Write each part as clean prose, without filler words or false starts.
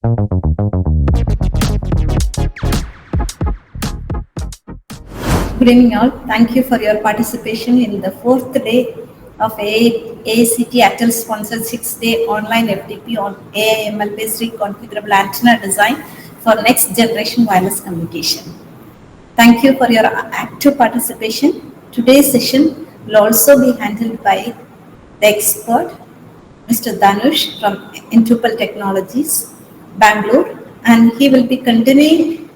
Good evening, all. Thank you for your participation in the fourth day of AACT Atal sponsored 6-day online FDP on AI/ML based reconfigurable antenna design for next generation wireless communication. Thank you for your active participation. Today's session will also be handled by the expert, Mr. Dhanush from Intupal Technologies, Bangalore, and he will be continuing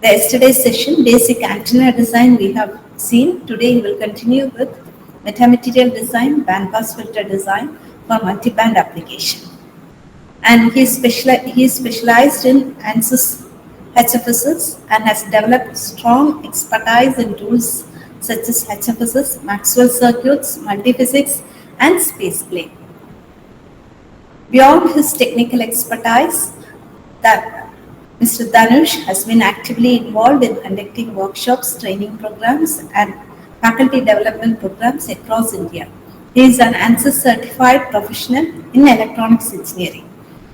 the yesterday's session, basic antenna design we have seen. Today we will continue with metamaterial design, bandpass filter design for multiband application. And he is specialized in ANSYS HFSS and has developed strong expertise in tools such as HFSS, Maxwell circuits, multiphysics, and space plane. Beyond his technical expertise, that Mr. Dhanush has been actively involved in conducting workshops, training programs, and faculty development programs across India. He is an ANSYS certified professional in electronics engineering,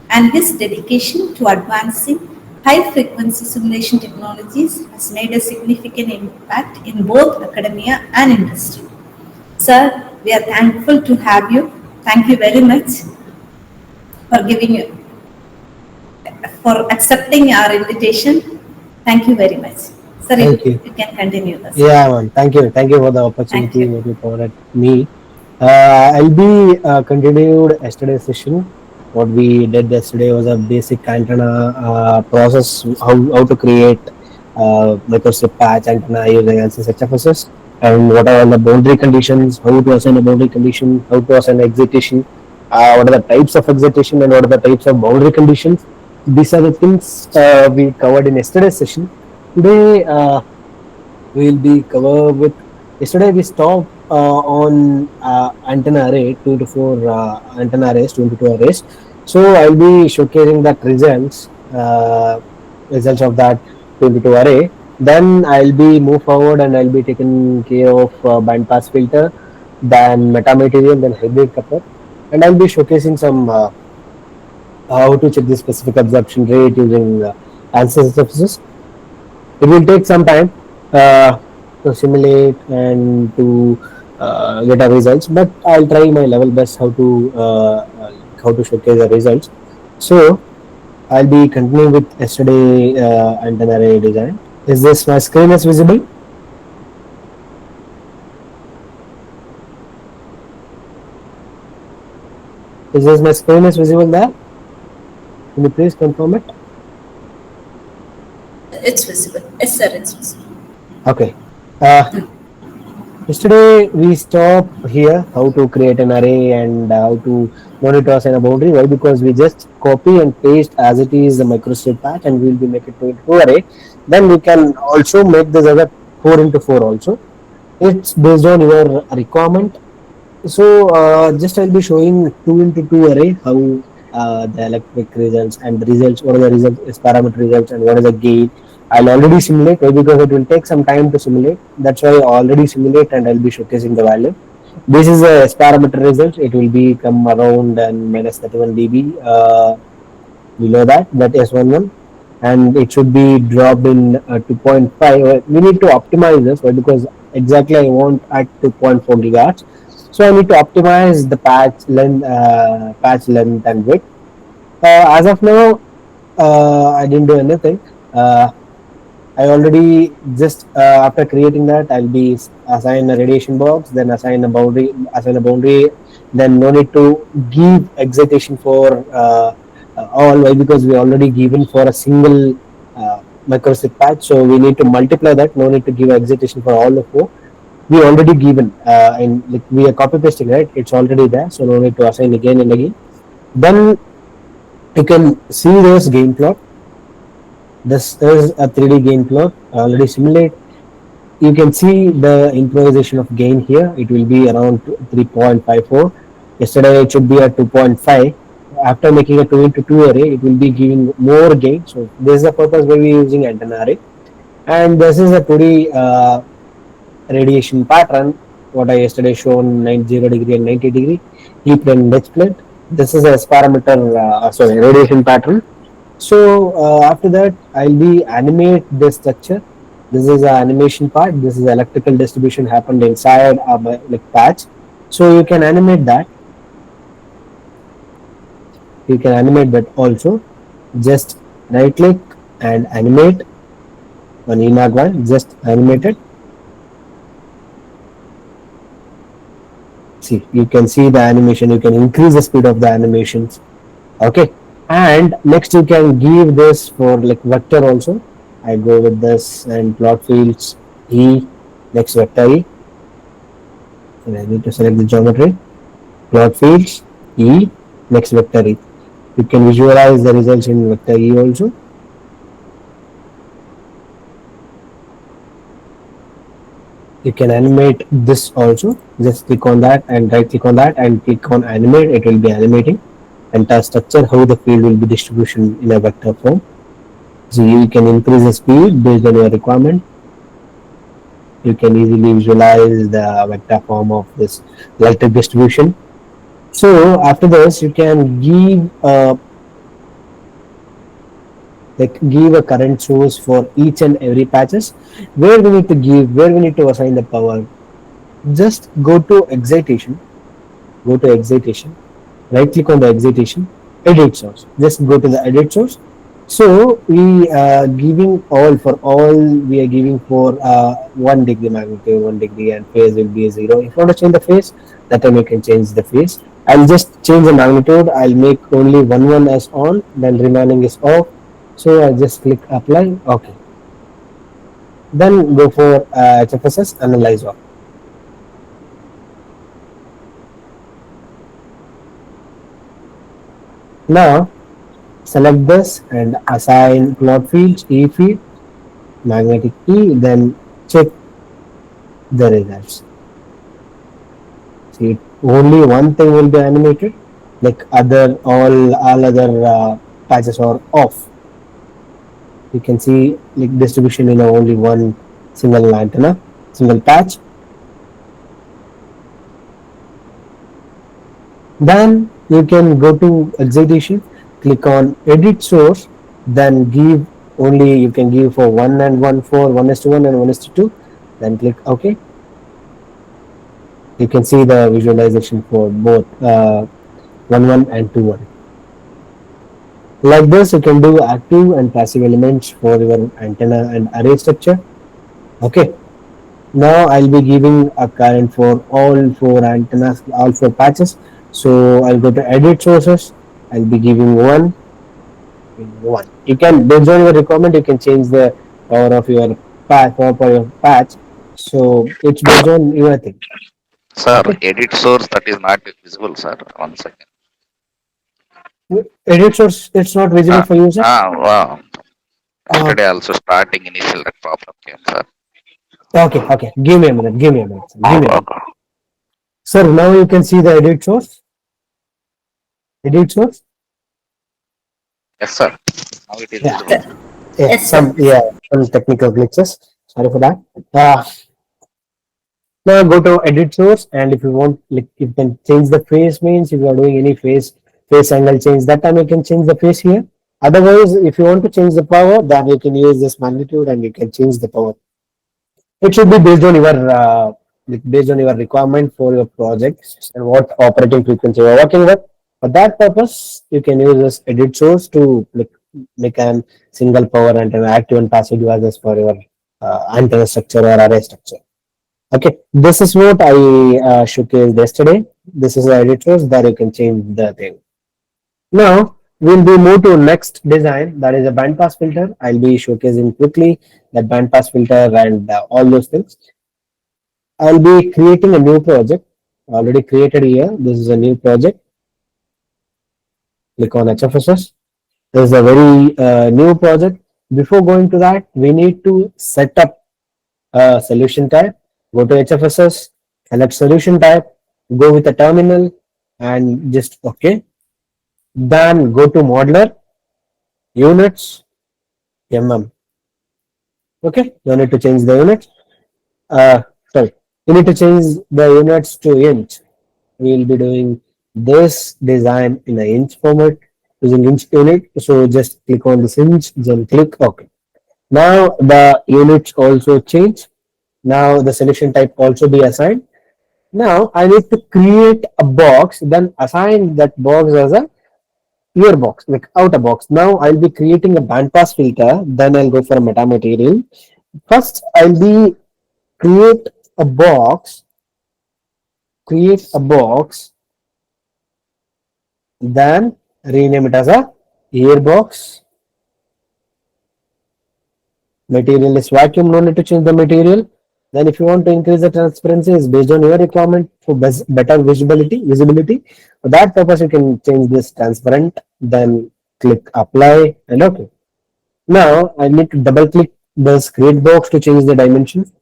and his dedication to advancing high-frequency simulation technologies has made a significant impact in both academia and industry. Sir, we are thankful to have you. Thank you very much for accepting our invitation. Thank you very much. Sir, you can continue this. Yeah, man. Thank you. Thank you for the opportunity that you provided me. I'll be continued yesterday's session. What we did yesterday was a basic antenna process, how to create microstrip patch antenna using ANSYS HFSS, and what are the boundary conditions, how to assign a boundary condition, how to assign excitation, what are the types of excitation, and what are the types of boundary conditions. These are the things we covered in yesterday's session. Today we will be covered with. Yesterday we stopped on antenna array 2 to 4 antenna arrays, 2 into 2 arrays. So I'll be showcasing that results of that 2 into 2 array. Then I'll be move forward and I'll be taking care of bandpass filter, then metamaterial, then hybrid coupler, and I'll be showcasing some how to check the specific absorption rate using ANSYS HFSS. It will take some time to simulate and to get our results, but I'll try my level best how to showcase the results. So I'll be continuing with yesterday antenna array design. Is this my screen is visible? Is this my screen is visible there? Can you please confirm it? It's visible. Yes, sir, it's visible. Okay. Yesterday we stopped here how to create an array and how to monitor assign a boundary. Why? Because we just copy and paste as it is the microstrip patch, and we'll be making 2 into 2 array. Then we can also make this other 4 into 4 also. It's based on your requirement. So just I'll be showing 2 into 2 array, how the electric results and the results, what are the results is parameter results and what is the gain. I'll already simulate. Why? Because it will take some time to simulate. That's why I already simulate and I'll be showcasing the value. This is a parameter result. It will be come around and minus 31 dB below that S11, and it should be dropped in 2.5. We need to optimize this. Why? Because exactly I want at 2.4 gigahertz. So I need to optimize the patch length and width. As of now, I didn't do anything. I already just after creating that, I'll be assign a radiation box, then assign a boundary, then no need to give excitation for all. Why? Because we already given for a single microstrip patch, so we need to multiply that. No need to give excitation for all the 4. We already given and like we are copy pasting, right? It's already there, so no need to assign again and again. Then you can see this gain plot. This is a 3D gain plot. Already simulate. You can see the improvisation of gain here. It will be around 3.54. Yesterday it should be at 2.5. After making a 2 into 2 array, it will be giving more gain. So this is the purpose why we are using antenna array. And this is a 2D radiation pattern. What I yesterday shown 0 degree and 90 degree. E plane and H plane. This is a parameter radiation pattern. So after that, I'll be animate this structure. This is the animation part. This is electrical distribution happened inside a like patch. So you can animate that. You can animate that also. Just right click and animate on Emag one. Just animate it. See, you can see the animation. You can increase the speed of the animations. Okay, and next you can give this for like vector also. I go with this and plot fields E, next vector E, and I need to select the geometry. Plot fields E, next vector E. You can visualize the results in vector E also. You can animate this also. Just click on that and right click on that and click on animate. It will be animating entire structure, how the field will be distribution in a vector form. So you can increase the speed based on your requirement. You can easily visualize the vector form of this electric distribution. So after this, you can give give a current source for each and every patches. Where we need to assign the power. Just go to excitation. Go to excitation. Right click on the excitation. Edit source. Just go to the edit source. So we giving all for all, we are giving for 1 degree magnitude, 1 degree, and phase will be 0. If you want to change the phase, that time you can change the phase. I'll just change the magnitude. I'll make only one as on, then remaining is off. So I just click apply. Okay. Then go for HFSS analyze all. Now select this and assign plot fields E field, magnetic E, then check the results. See, only one thing will be animated, like other all other patches are off. You can see like distribution in only one single antenna, single patch. Then you can go to excitation, click on edit source, then give only, you can give for 1 and 1 for 1:1 and 1:2. Then click OK. You can see the visualization for both 1 and 2. Like this, you can do active and passive elements for your antenna and array structure. Okay. Now I'll be giving a current for all four antennas, all four patches. So I'll go to edit sources. I'll be giving one. You can, based on your requirement, you can change the power of your patch, power for your patch. So it's based on your thing. Sir, Okay. edit source that is not visible, sir. 1 second. Edit source, it's not visible Ah, for you, sir. wow. Uh, Yesterday also starting initial that problem came, sir. okay. Give me a minute. Give me a minute. Sir. Give me a minute. Okay. Sir, now you can see the edit source. Edit source. Yes, sir. Now it is Yeah. visible. Yeah. Yes, sir. Some technical glitches. Sorry for that. Now go to edit source, and if you want, like, you can change the phase. Means if you are doing any phase angle change, that time you can change the phase here. Otherwise, if you want to change the power, then you can use this magnitude and you can change the power. It should be based on your based on your requirement for your project and what operating frequency you are working with. For that purpose, you can use this edit source to like make an single power antenna, active and passive devices for your antenna structure or array structure. Okay, this is what I showcased yesterday. This is the edit source that you can change the thing. Now we'll be move to next design, that is a bandpass filter. I'll be showcasing quickly that bandpass filter and all those things. I'll be creating a new project already created here. This is a new project. Click on HFSS. This is a very new project. Before going to that, we need to set up a solution type. Go to HFSS, select solution type, go with a terminal and just OK. Then go to modeler, units, Okay, you need to change the units. Sorry, you need to change the units to inch. We will be doing this design in an inch format. using inch unit. So just click on this inch, then click OK. Now the units also change. Now the selection type also be assigned. Now I need to create a box, then assign that box as a ear box, like outer box. Now I'll be creating a bandpass filter, then I'll go for a metamaterial. First I'll be create a box, create a box, then rename it as a ear box. Material is vacuum, no need to change the material. Then if you want to increase the transparency, is based on your requirement for better visibility. For that purpose, you can change this transparent, then click apply and OK. Now I need to double click this create box to change the dimensions.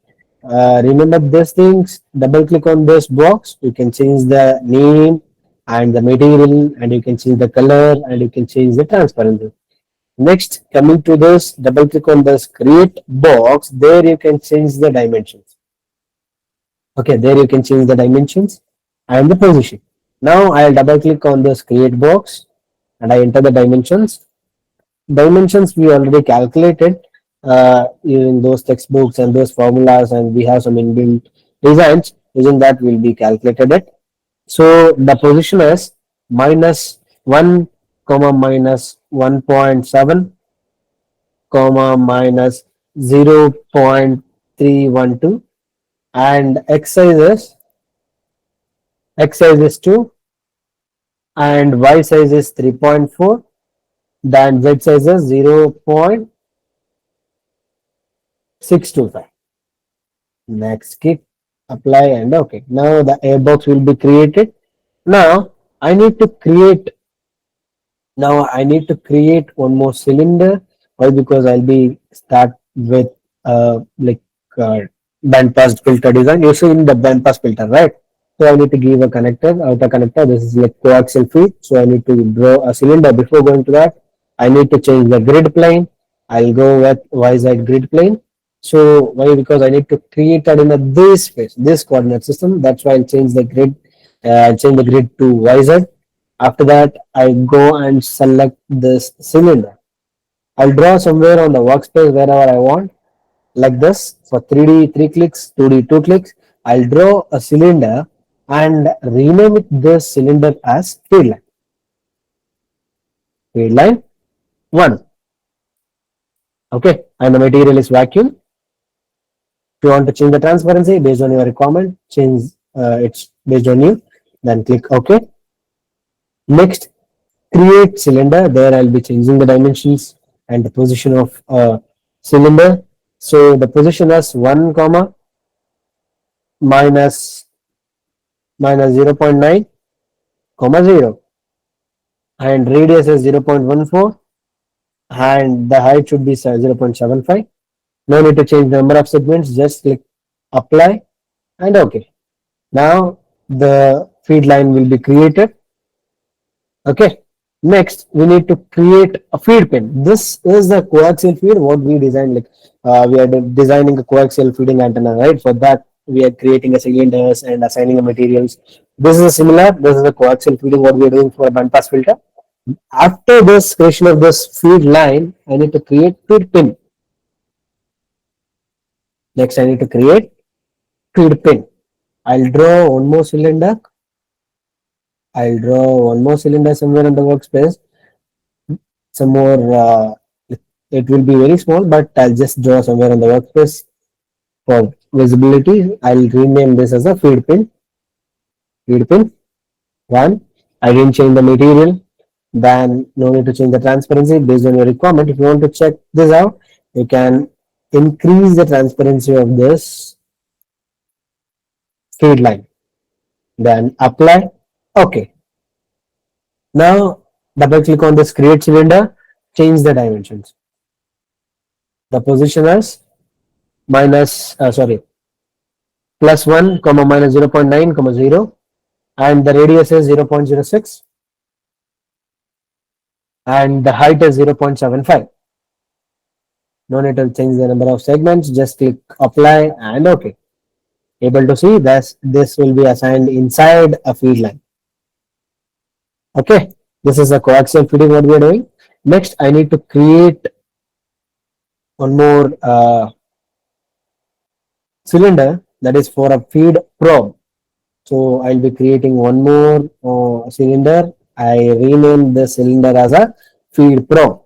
Remember these things, double click on this box, you can change the name and the material, and you can change the color, and you can change the transparency. Next, coming to this, double click on this create box. There you can change the dimensions. Okay, there you can change the dimensions and the position. Now I'll double click on this create box and I enter the dimensions. Dimensions we already calculated using those textbooks and those formulas, and we have some inbuilt designs. Using that, will be calculated it. So the position is minus 1 comma minus 1.7 comma minus 0.312, and x size is 2 and y size is 3.4, then z size is 0.625. Next, click apply and OK. Now the airbox will be created. Now I need to create one more cylinder. Why? Because I'll be start with like uh, bandpass filter design. You see in the bandpass filter, right? So I need to give a connector, outer connector. This is like coaxial feed. So I need to draw a cylinder. Before going to that, I need to change the grid plane. I'll go with YZ grid plane. So why? Because I need to create that in this space, this coordinate system. That's why I'll change the grid. Change the grid to YZ. After that, I go and select this cylinder. I'll draw somewhere on the workspace wherever I want, like this. For 3D 3 clicks, 2D 2 clicks, I'll draw a cylinder and rename it this cylinder as feed line. Feed line 1. Okay, and the material is vacuum. If you want to change the transparency based on your requirement, change it's based on you. Then click OK. Next, create cylinder. There I'll be changing the dimensions and the position of cylinder. So the position is 1 comma minus 0.9 comma 0, and radius is 0.14, and the height should be 0.75. No need to change the number of segments. Just click apply and OK. Now the feed line will be created. Okay. Next, we need to create a feed pin. This is the coaxial feed what we designed. Like we are designing a coaxial feeding antenna, right? For that, we are creating a cylinders and assigning the materials. This is a similar. This is the coaxial feeding what we are doing for a bandpass filter. After this creation of this feed line, I need to create feed pin. Next, I need to create feed pin. I'll draw one more cylinder. Somewhere in the workspace. Some more, it will be very small, but I'll just draw somewhere in the workspace for visibility. I'll rename this as a feed pin. Feed pin 1. I didn't change the material. Then no need to change the transparency based on your requirement. If you want to check this out, you can increase the transparency of this feed line. Then apply. Okay. Now double click on this create cylinder, change the dimensions. The position is plus 1 comma minus 0.9 comma 0, and the radius is 0.06, and the height is 0.75. No need to change the number of segments. Just click apply and OK. Able to see this will be assigned inside a feed line. Okay. This is a coaxial feeding what we are doing. Next, I need to create one more cylinder, that is for a feed probe. So I'll be creating one more cylinder. I rename the cylinder as a feed probe.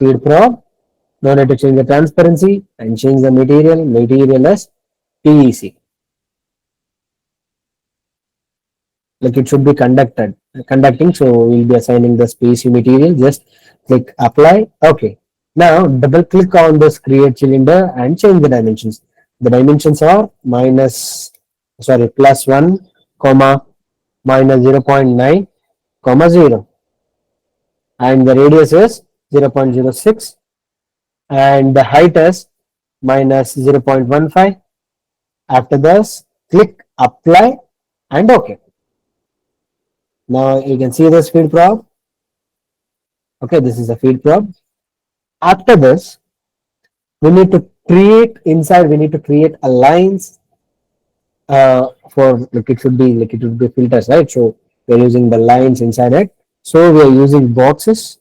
Feed probe. Now I need to change the transparency and change the material. Material as PEC. Like it should be conducting. So we'll be assigning the PEC material. Just click apply. Okay. Now double click on this create cylinder and change the dimensions. The dimensions are plus 1 comma minus 0.9 comma 0, and the radius is 0.06 and the height is minus 0.15. After this, click apply and OK. Now you can see this feed probe. Okay, this is a feed probe. After this, we need to create inside, we need to create a lines for like it would be filters, right? So we're using the lines inside it. So we are using boxes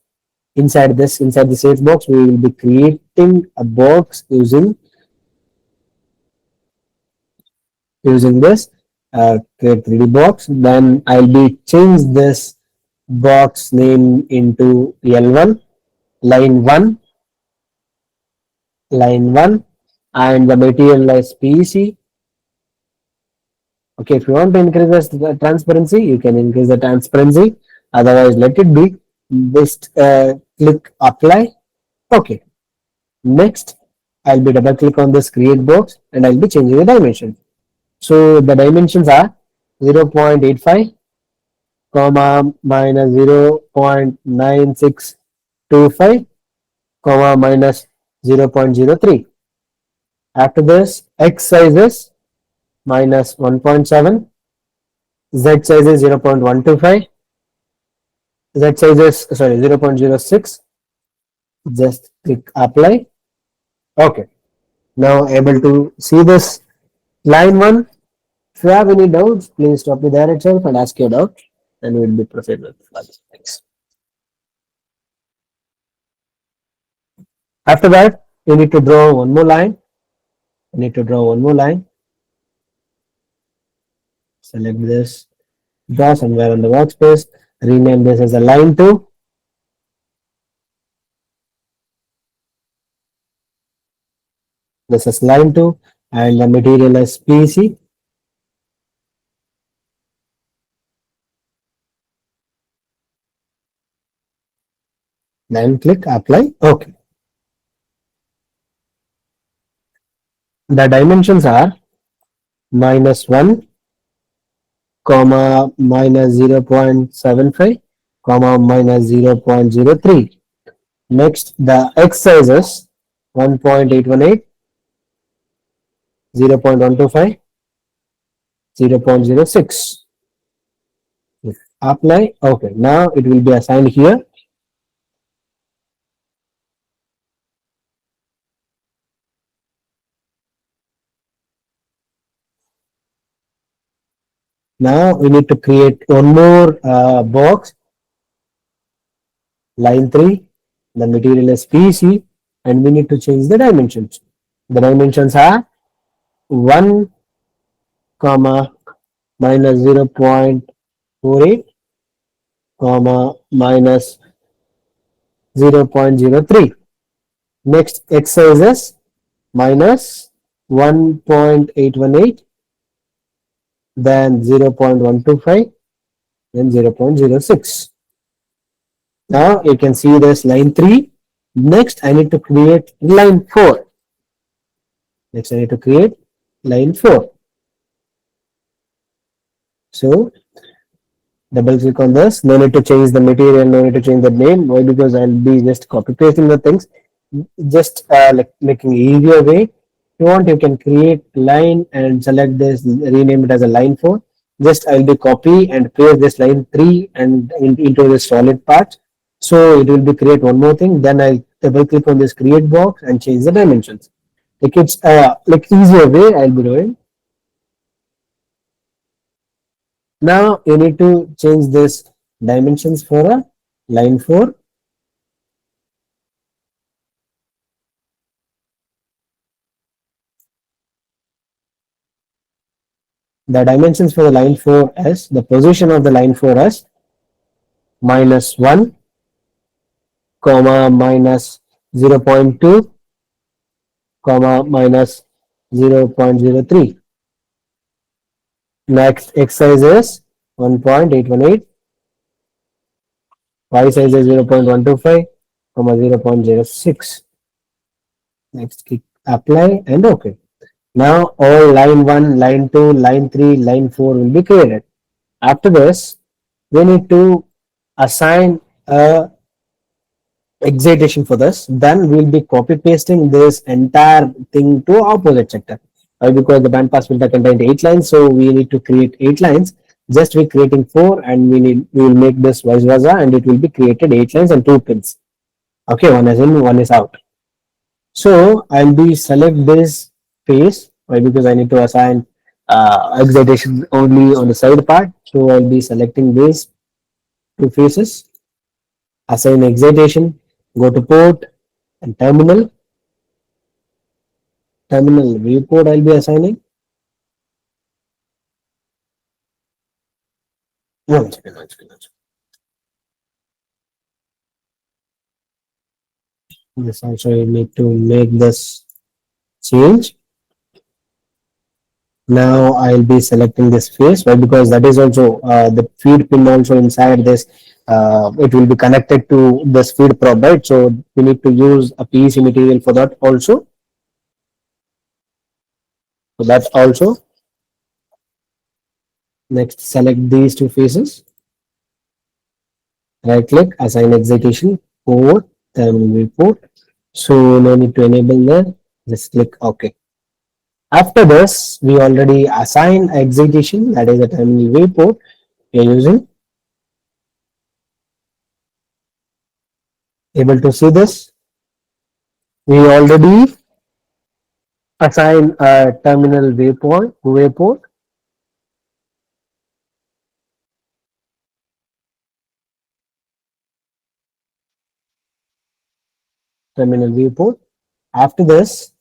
inside the safe box. We will be creating a box using this create 3D box. Then I'll be change this box name into L1 line 1 and the material is PEC. Okay, if you want to increase the transparency, you can increase the transparency. Otherwise, let it be. Just click apply. Okay. Next, I'll be double click on this create box and I'll be changing the dimension. So the dimensions are 0.85 comma minus 0.9625 comma minus 0.03. After this, X size is minus 1.7, Z size is 0.125, Z size is 0.06. Just click apply. Okay. Now able to see this line 1. If you have any doubts, please stop me there itself and ask your doubt, and we'll be proceed with further things. After that, you need to draw one more line. Select this, draw somewhere on the workspace, rename this as a line 2. This is line 2 and the material is PEC. Then click apply. Okay. The dimensions are minus 1 comma minus 0.75 comma minus 0.03. Next, the X size is 1.818, 0.125, 0.06. Apply. Okay. Now it will be assigned here. Now we need to create one more box, line 3. The material is PEC and we need to change the dimensions. The dimensions are 1 comma minus 0.48 comma minus 0.03. Next, X size is minus 1.818, then 0.125, then 0.06. Now you can see this line 3. Next, I need to create line 4. So double click on this. No need to change the material, no need to change the name. Why? Because I'll be just copy pasting the things. Just like making easier way. If you want, you can create line and select this, rename it as a line 4. Just I'll be copy and paste this line 3 and into the solid part. So it will be create one more thing. Then I'll double click on this create box and change the dimensions. Like it's like easier way I'll be doing. Now you need to change this dimensions for a line 4. The dimensions for the line 4 is the position of the line 4 is -1, comma -0.2, comma -0.03. Next x size is 1.818, y size is 0.125, comma 0.06. Next click apply and OK. Now all line 1, line 2, line 3, line 4 will be created. After this, we need to assign a excitation for this. Then we'll be copy pasting this entire thing to opposite sector. Because the bandpass filter contained 8 lines, so we need to create 8 lines. Just we creating 4, and we will make this vice versa, and it will be created 8 lines and 2 pins. Okay, one is in, one is out. So I'll be select this face. Why? Because I need to assign excitation only on the side part. So I'll be selecting these two faces, assign excitation, go to port and terminal viewport I'll be assigning. One second, one second, one second. This also you need to make this change. Now I'll be selecting this face. Why? Because that is also the feed pin also inside this. It will be connected to this feed probe, right? So we need to use a PEC material for that also. So that's also. Next, select these two faces. Right click, assign excitation, port, terminal viewport. So no need to enable there. Just click OK. After this, we already assign excitation, that is the terminal viewport we are using. Able to see this? We already assign a terminal wayport. Terminal viewport. After this,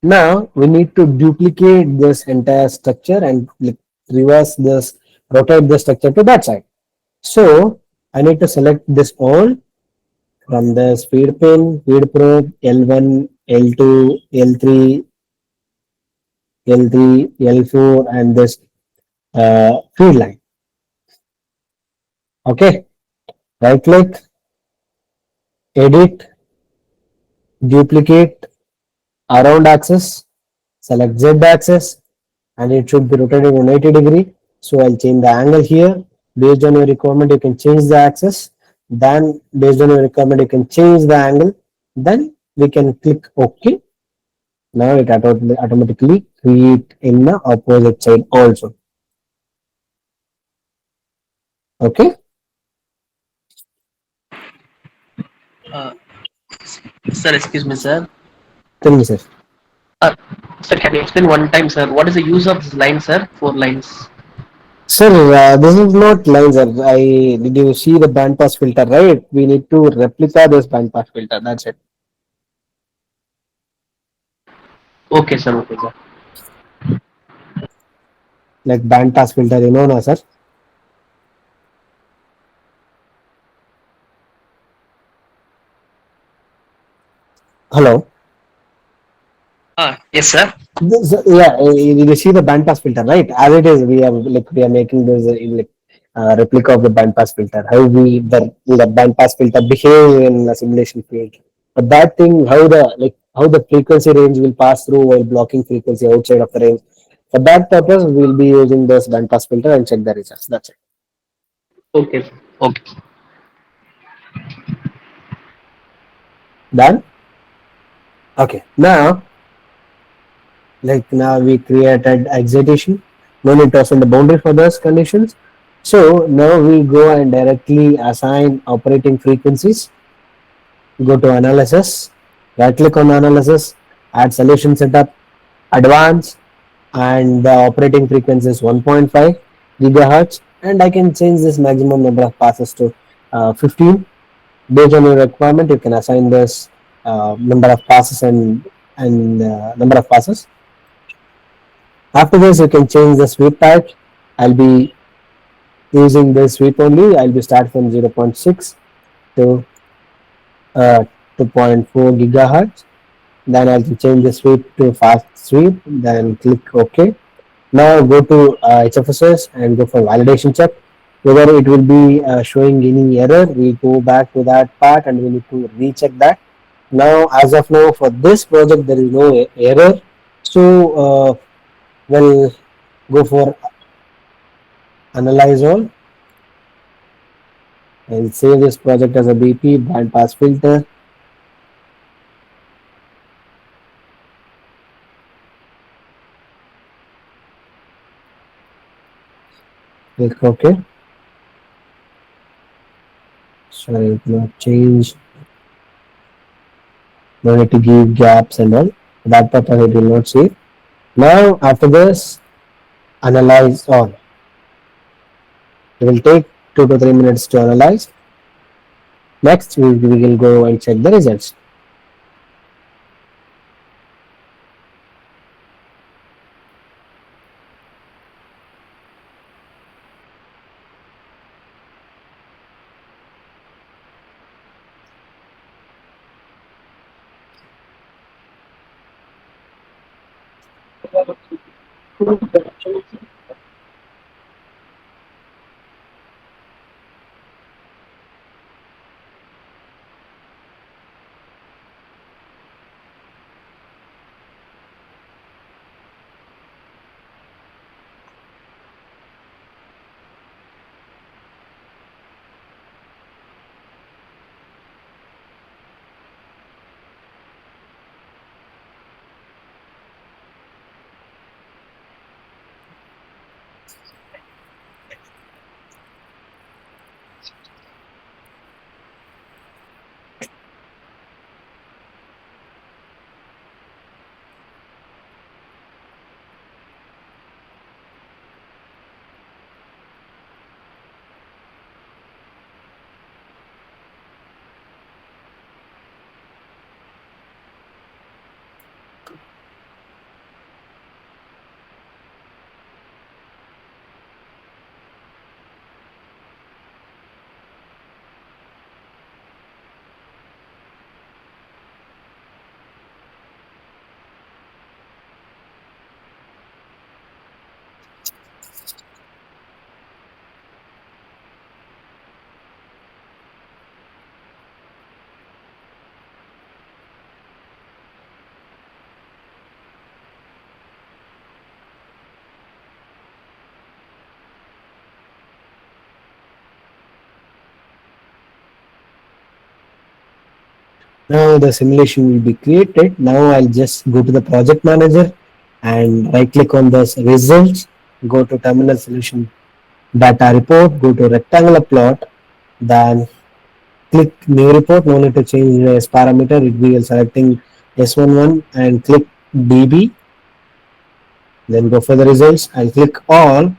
now we need to duplicate this entire structure and reverse this, rotate the structure to that side. So I need to select this all from the feed pin, feed probe, L1, L2, L3, L3, L4, and this feed line. Okay, right click, edit, duplicate around axis, select Z axis, and it should be rotated in 90 degree. So I'll change the angle here. Based on your requirement, you can change the axis. Then based on your requirement, you can change the angle. Then we can click OK. Now it automatically create in the opposite side also. Okay. Uh, Sir, excuse me, sir. Tell me, sir. Uh, Sir, can you explain one time, sir? What is the use of this line, sir? 4 lines. Sir, this is not lines. Did you see the bandpass filter, right? We need to replica this bandpass filter. That's it. Okay, sir. Okay, sir. Like bandpass filter, no, sir. Hello. Yes, sir. Yeah, you see the bandpass filter, right? As it is, we are making this replica of the bandpass filter. How the bandpass filter behave in a simulation field. But that thing, how the frequency range will pass through while blocking frequency outside of the range. For that purpose, we'll be using this bandpass filter and check the results. That's it. Okay, sir. Okay. Done. Okay. Now we created excitation. No need to assign the boundary for those conditions. So now we go and directly assign operating frequencies. Go to analysis, right click on analysis, add solution setup, advanced, and the operating frequency is 1.5 gigahertz, and I can change this maximum number of passes to 15. Based on your requirement, you can assign this number of passes and number of passes. After this, you can change the sweep type. I'll be using this sweep only. I'll be start from 0.6 to 2.4 gigahertz. Then I'll change the sweep to fast sweep. Then click OK. Now go to HFSS and go for validation check. Whether it will be showing any error, we go back to that part and we need to recheck that. Now, as of now, for this project, there is no error. So, we'll go for analyze all. I'll save this project as a BP bandpass filter. Click OK. Sorry, it will not change. No need to give gaps and all. That purpose it will not save. Now, after this, analyze all. It will take 2 to 3 minutes to analyze. Next, we will go and check the results. Now the simulation will be created. Now I'll just go to the project manager and right click on this results, go to terminal solution data report, go to rectangular plot, then click new report. No need to change this parameter. It will be selecting S11 and click DB. Then go for the results. I'll click all,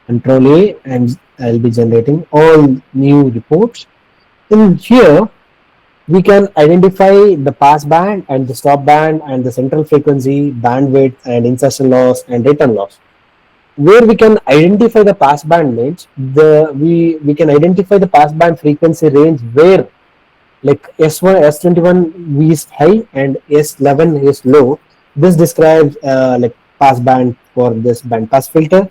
Control A, and I'll be generating all new reports. In here, we can identify the pass band and the stop band and the central frequency, bandwidth and insertion loss and return loss. Where we can identify the pass band means we can identify the pass band frequency range where like S1, S21 is high and S11 is low. This describes like pass band for this band pass filter.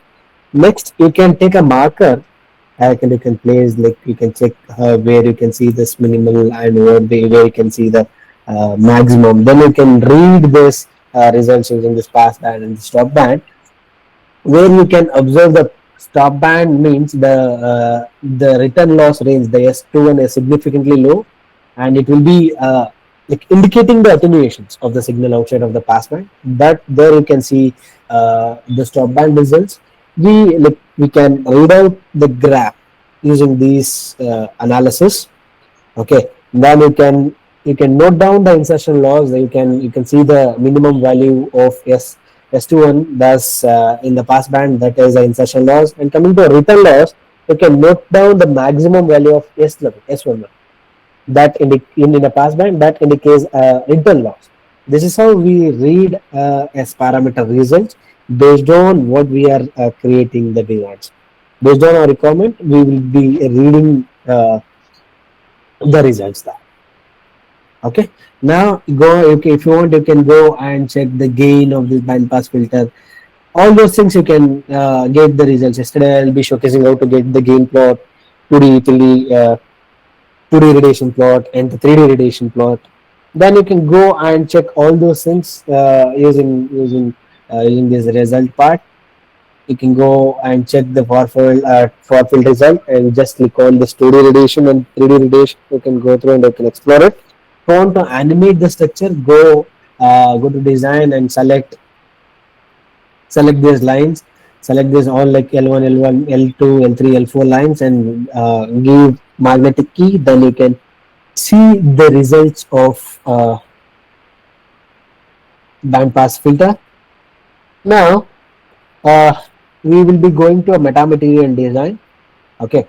Next, you can take a marker and you can place, like you can check where you can see this minimal and where you can see the maximum. Then you can read this results using this pass band and the stop band. Where you can observe the stop band means the return loss range, the S21 is significantly low, and it will be like indicating the attenuations of the signal outside of the pass band. But there you can see the stop band results. We can read out the graph using these analysis. Okay, then you can note down the insertion loss. You can see the minimum value of S21, thus in the passband, that is the insertion loss. And coming to return loss, you can note down the maximum value of S11 that in a passband that indicates return loss. This is how we read as parameter results based on what we are creating the designs. Based on our requirement, we will be reading the results there. Okay. Now go. Okay, if you want, you can go and check the gain of this bandpass filter. All those things you can get the results. Yesterday I'll be showcasing how to get the gain plot, 2D, 3D, 2D radiation plot, and the 3D radiation plot. Then you can go and check all those things using this result part. You can go and check the far field result and just click on this 2D radiation and 3D radiation. You can go through and you can explore it. If you want to animate the structure, go to design and select these lines, select this all like L1, L1, L2, L3, L4 lines, and give magnetic key. Then you can see the results of bandpass filter. Now we will be going to a metamaterial design. Okay,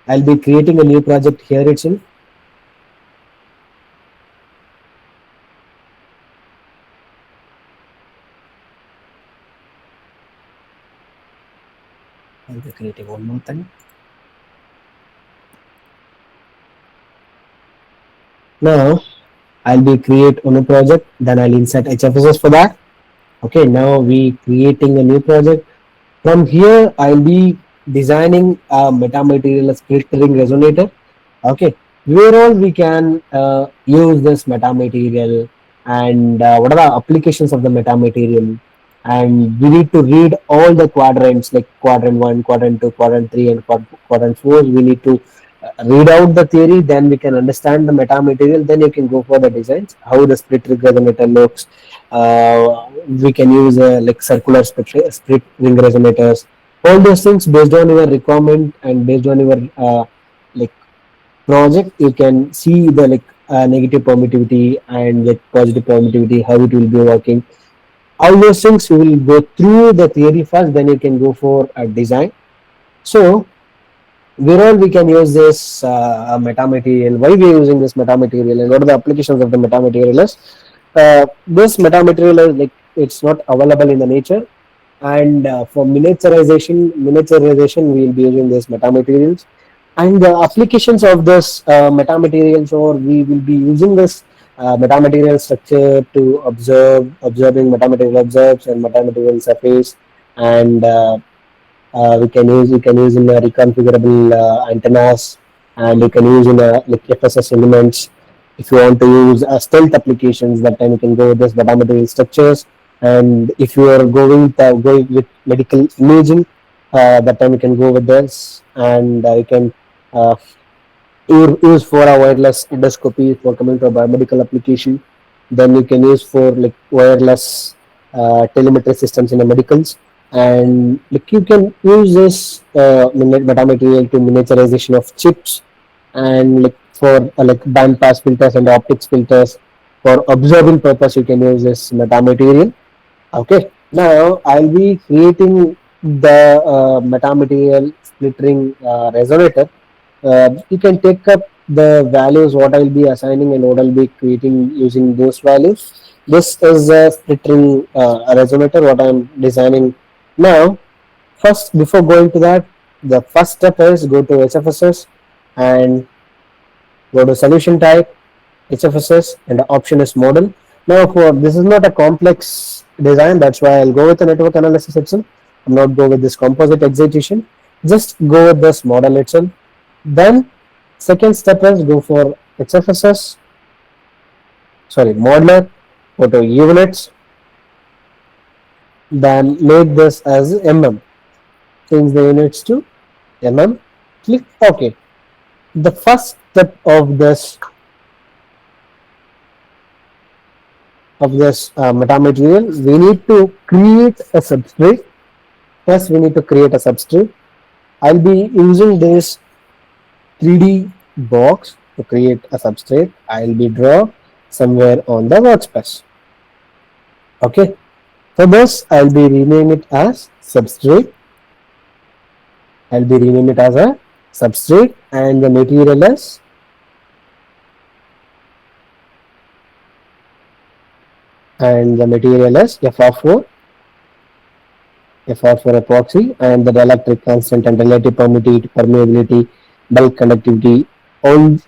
I'll be creating a new project here itself. I'll be creating one more thing. Now I'll be create a new project, then I'll insert HFSS for that. Okay, now we creating a new project. From here I'll be designing a metamaterial split ring resonator. Okay, where all we can use this metamaterial and what are the applications of the metamaterial, and we need to read all the quadrants like quadrant 1, quadrant 2, quadrant 3, and quadrant 4. We need to read out the theory, then we can understand the metamaterial, then you can go for the designs, how the split ring resonator looks. We can use like circular split ring resonators, all those things based on your requirement and based on your like project. You can see the like negative permittivity and like positive permittivity, how it will be working. All those things you will go through the theory first, then you can go for a design. So where all we can use this metamaterial, why we are using this metamaterial, and what are the applications of the metamaterial is. This metamaterial is like it's not available in the nature, and for miniaturization we will be using this metamaterials. And the applications of this metamaterials, or we will be using this metamaterial structure to observing metamaterial observes and metamaterial surface, and we can use in reconfigurable antennas, and you can use in like FSS elements. If you want to use stealth applications, that time you can go with this metamaterial structures. And if you are going with medical imaging, that time you can go with this, and you can uh, use for a wireless endoscopy for coming to a biomedical application. Then you can use for like wireless telemetry systems in the medicals, and like you can use this metamaterial to miniaturization of chips, and like for like bandpass filters and optics filters. For observing purpose, you can use this metamaterial. Okay, now I'll be creating the metamaterial split ring resonator. You can take up the values what I'll be assigning and what I'll be creating using those values. This is a split ring resonator what I'm designing now. First, before going to that, the first step is go to HFSS and go to solution type, HFSS, and the option is model. Now, for this is not a complex design, that's why I'll go with the network analysis itself. I'm not go with this composite excitation. Just go with this model itself. Then, second step is go for HFSS, modeler, go to units, then make this as mm. Change the units to mm. Click OK. The first step of this metamaterial, we need to create a substrate. First, we need to create a substrate. I'll be using this 3D box to create a substrate. I'll be draw somewhere on the workspace. Okay. For this, I'll be renaming it as substrate. I'll be renaming it as a substrate, and the material is FR4, FR4 epoxy, and the dielectric constant and relative permeability, bulk conductivity, all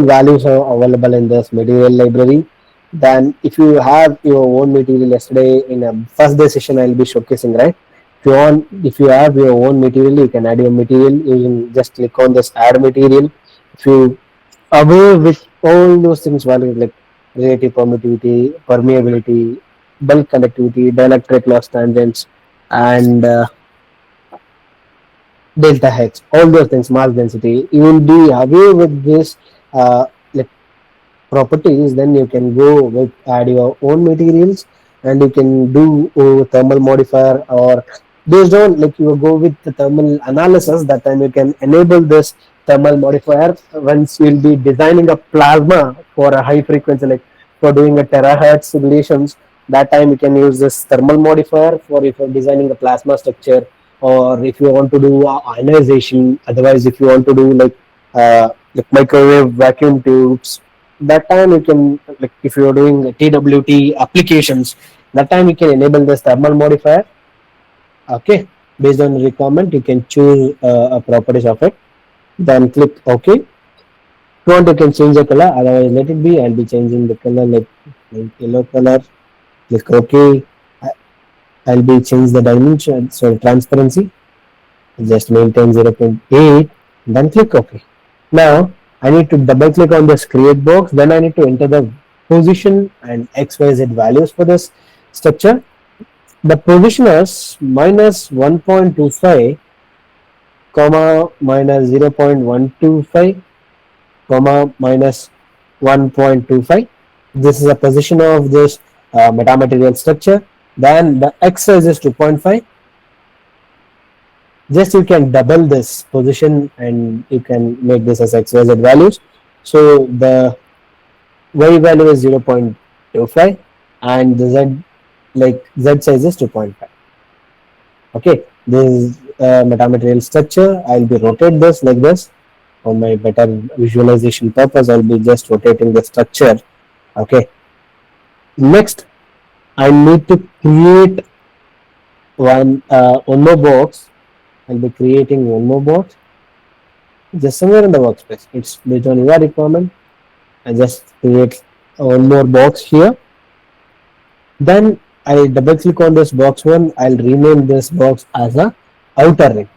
values are available in this material library. Then if you have your own material, yesterday in a first day session I'll be showcasing, right? If you have your own material, you can add your material using, just click on this add material. If you aware with all those things values like relative permeability, bulk conductivity, dielectric loss tangents, and delta H, all those things, mass density, you will be aware with this like properties, then you can go with add your own materials, and you can do thermal modifier, or based on like you go with the thermal analysis, that time you can enable this thermal modifier once you will be designing a plasma for a high frequency, like for doing a terahertz simulations. That time you can use this thermal modifier for if you're designing a plasma structure, or if you want to do ionization. Otherwise, if you want to do like microwave vacuum tubes, that time you can, like if you are doing TWT applications, that time you can enable this thermal modifier. Okay, based on the requirement you can choose a properties of it, then click OK. If you want, you can change the color, otherwise let it be. I'll be changing the color like yellow color. Click OK. I'll be change the dimension, so transparency, just maintain 0.8, then click OK. Now I need to double click on this create box, then I need to enter the position and XYZ values for this structure. The position is -1.25, comma -0.125, comma -1.25. This is a position of this metamaterial structure. Then the X size is 2.5. Just you can double this position and you can make this as XYZ values. So the Y value is 0.25 and the Z size is 2.5. Okay, this is metamaterial structure. I'll be rotate this like this for my better visualization purpose. I'll be just rotating the structure. Okay, next I need to create one more box. I'll be creating one more box just somewhere in the workspace. It's based on your requirement. I just create one more box here. Then I double click on this box one. I'll rename this box as a outer ring.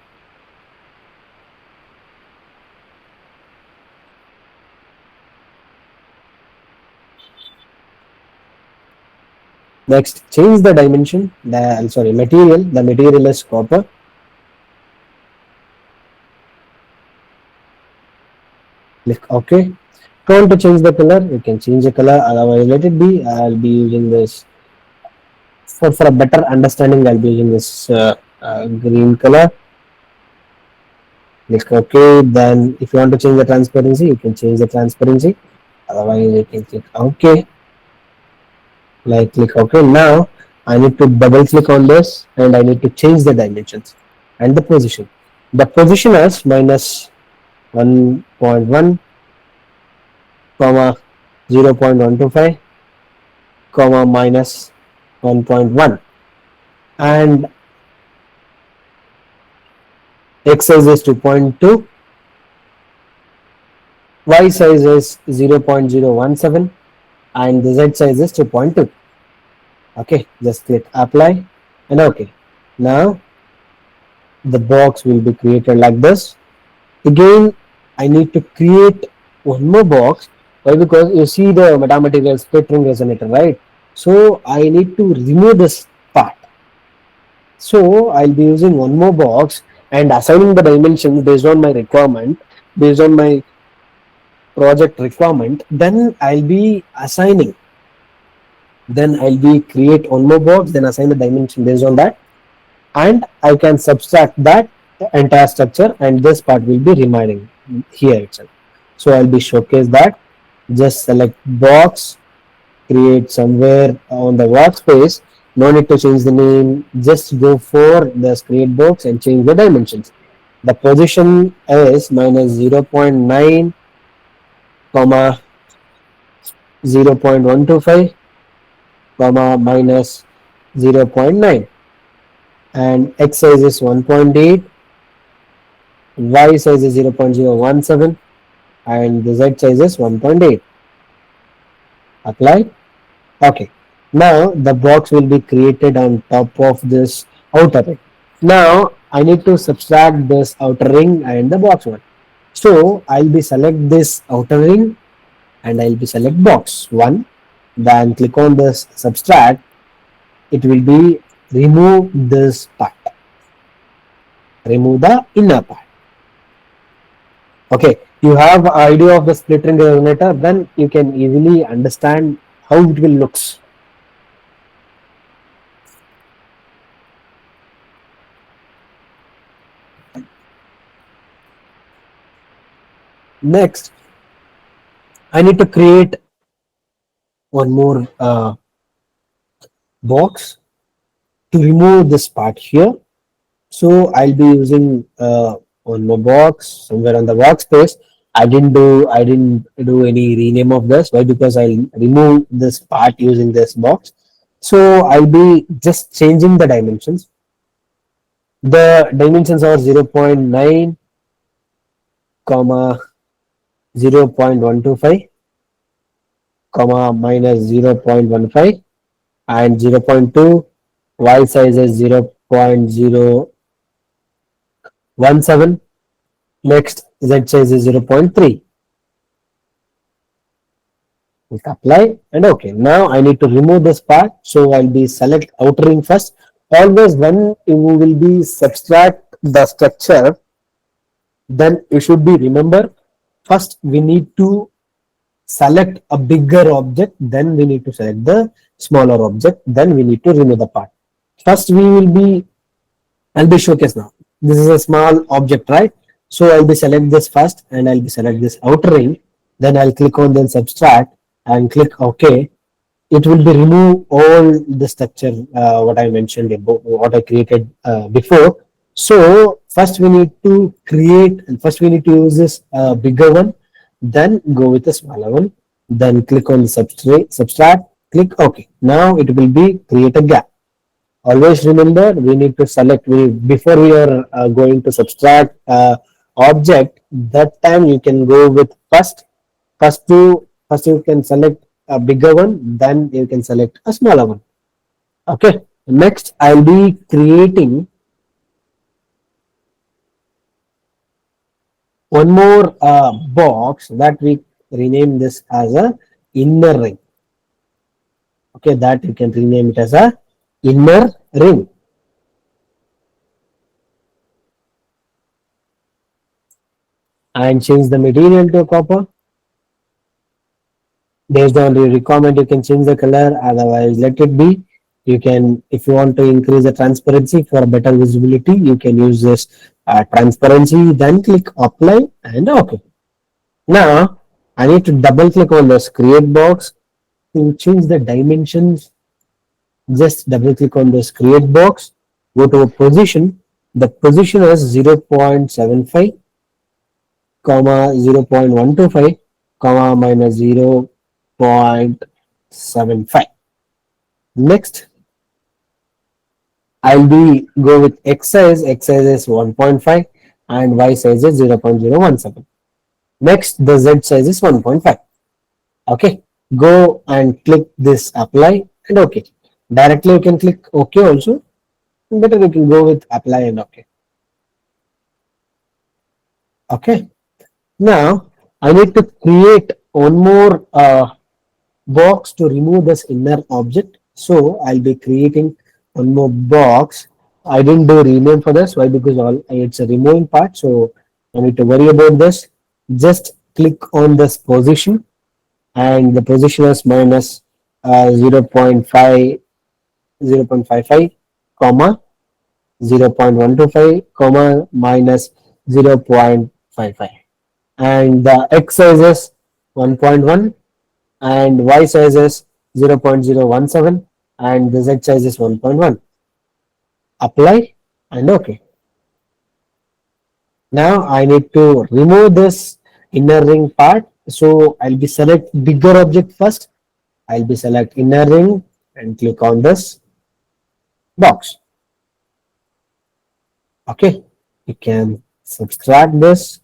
Next, change the dimension. Material. The material is copper. Click OK. If you want to change the color, you can change the color. Otherwise, let it be. I'll be using this for a better understanding. I'll be using this green color. Click OK. Then, if you want to change the transparency, you can change the transparency. Otherwise, you can click OK. Click OK. Now I need to double click on this and I need to change the dimensions and the position. The position is -1.1, comma 0.125, comma -1.1, and X size is 2.2, Y size is 0.017, and the Z size is 2.2. Okay, just click apply and OK. Now the box will be created like this. Again, I need to create one more box. Why? Because you see the metamaterial split ring resonator, right? So I need to remove this part. So I'll be using one more box and assigning the dimensions based on my requirement, based on my project requirement. Then I'll be assigning. Then I'll be create one more box, then assign the dimension based on that, and I can subtract that entire structure, and this part will be remaining here itself. So I'll be showcase that. Just select box, create somewhere on the workspace, No need to change the name. Just go for the create box and change the dimensions. The position is minus 0.9, comma 0.125, comma minus 0.9, and x size is 1.8, y size is 0.017, and the z size is 1.8. Apply. Okay. Now the box will be created on top of this outer ring. Now I need to subtract this outer ring and the box one. So I'll be select this outer ring and I'll be select box one. Then click on this subtract. It will be remove this part. Remove the inner part. Okay, you have idea of the split ring resonator, then you can easily understand how it will looks. Next, I need to create one more box to remove this part here. So I'll be using on my box somewhere on the workspace. I didn't do any rename of this. Why? Because I'll remove this part using this box. So I'll be just changing the dimensions. The dimensions are 0.9, comma 0.125, comma minus 0.15, and 0.2. Y size is 0.017. Next, Z size is 0.3. Apply and okay. Now I need to remove this part. So I'll be select outer ring first. Always when you will be subtract the structure, then you should be remember first we need to select a bigger object, then we need to select the smaller object, then we need to remove the part. First I'll be showcase now. This is a small object, right? So I'll be select this first and I'll be select this outer ring. Then I'll click on then subtract and click OK. It will be remove all the structure what I mentioned about what I created before. So first we need to use this bigger one, then go with the smaller one, then click on the subtract, click OK. Now it will be create a gap. Always remember we need to select before we are going to subtract object. That time you can go with first you can select a bigger one, then you can select a smaller one. Okay. Next I'll be creating one more box that we rename this as a inner ring. Okay, that you can rename it as a inner ring. And change the material to copper. Based on your requirement, you can change the color, otherwise let it be. You can, if you want to increase the transparency for better visibility, you can use this transparency, then click apply and OK. Now I need to double click on this create box to change the dimensions. Just double click on this create box, go to a position. The position is 0.75, comma 0.125, comma minus 0.75. Next, I'll be go with X size is 1.5 and Y size is 0.017. Next, the Z size is 1.5. Okay, go and click this apply and OK. Directly you can click OK also. Better you can go with apply and OK. Okay. Now I need to create one more box to remove this inner object. So I'll be creating one more box. I didn't do rename for this. Why? Because it's a removing part. So I need to worry about this. Just click on this position and the position is minus 0.55, comma 0.125, comma minus 0.55. And the X size is 1.1 and Y size is 0.017 and the Z size is 1.1. Apply and OK. Now I need to remove this inner ring part. So I'll be select bigger object first. I'll be select inner ring and click on this box. Okay, you can subtract this.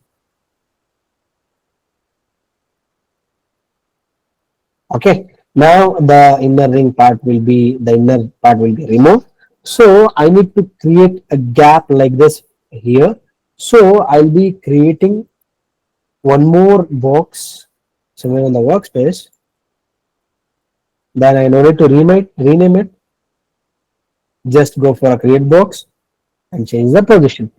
Okay, now the inner part will be removed. So I need to create a gap like this here. So I'll be creating one more box somewhere in the workspace. Then I no need to rename it. Just go for a create box and change the position.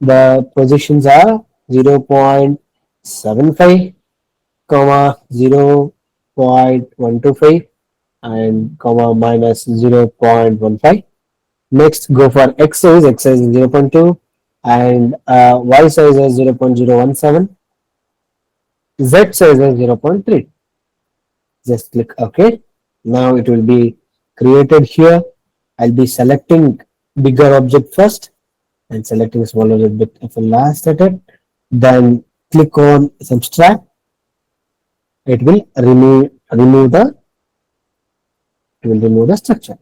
The positions are 0.75, comma 0.125 and comma minus 0.15. Next, go for X size. X size is 0.2 and Y size is 0.017. Z size is 0.3. Just click OK. Now it will be created here. I'll be selecting bigger object first and selecting smaller object for last at it. Then click on subtract. It will remove the structure.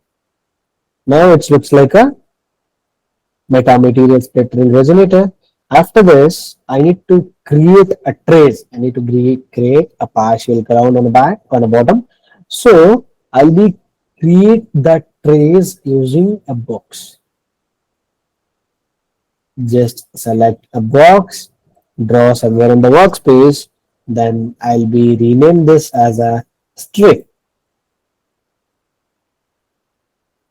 Now it looks like a metamaterial split ring resonator. After this, I need to create a trace. I need to create a partial ground on the back, on the bottom. So I'll be create that trace using a box. Just select a box, draw somewhere in the workspace. Then I'll be rename this as a strip.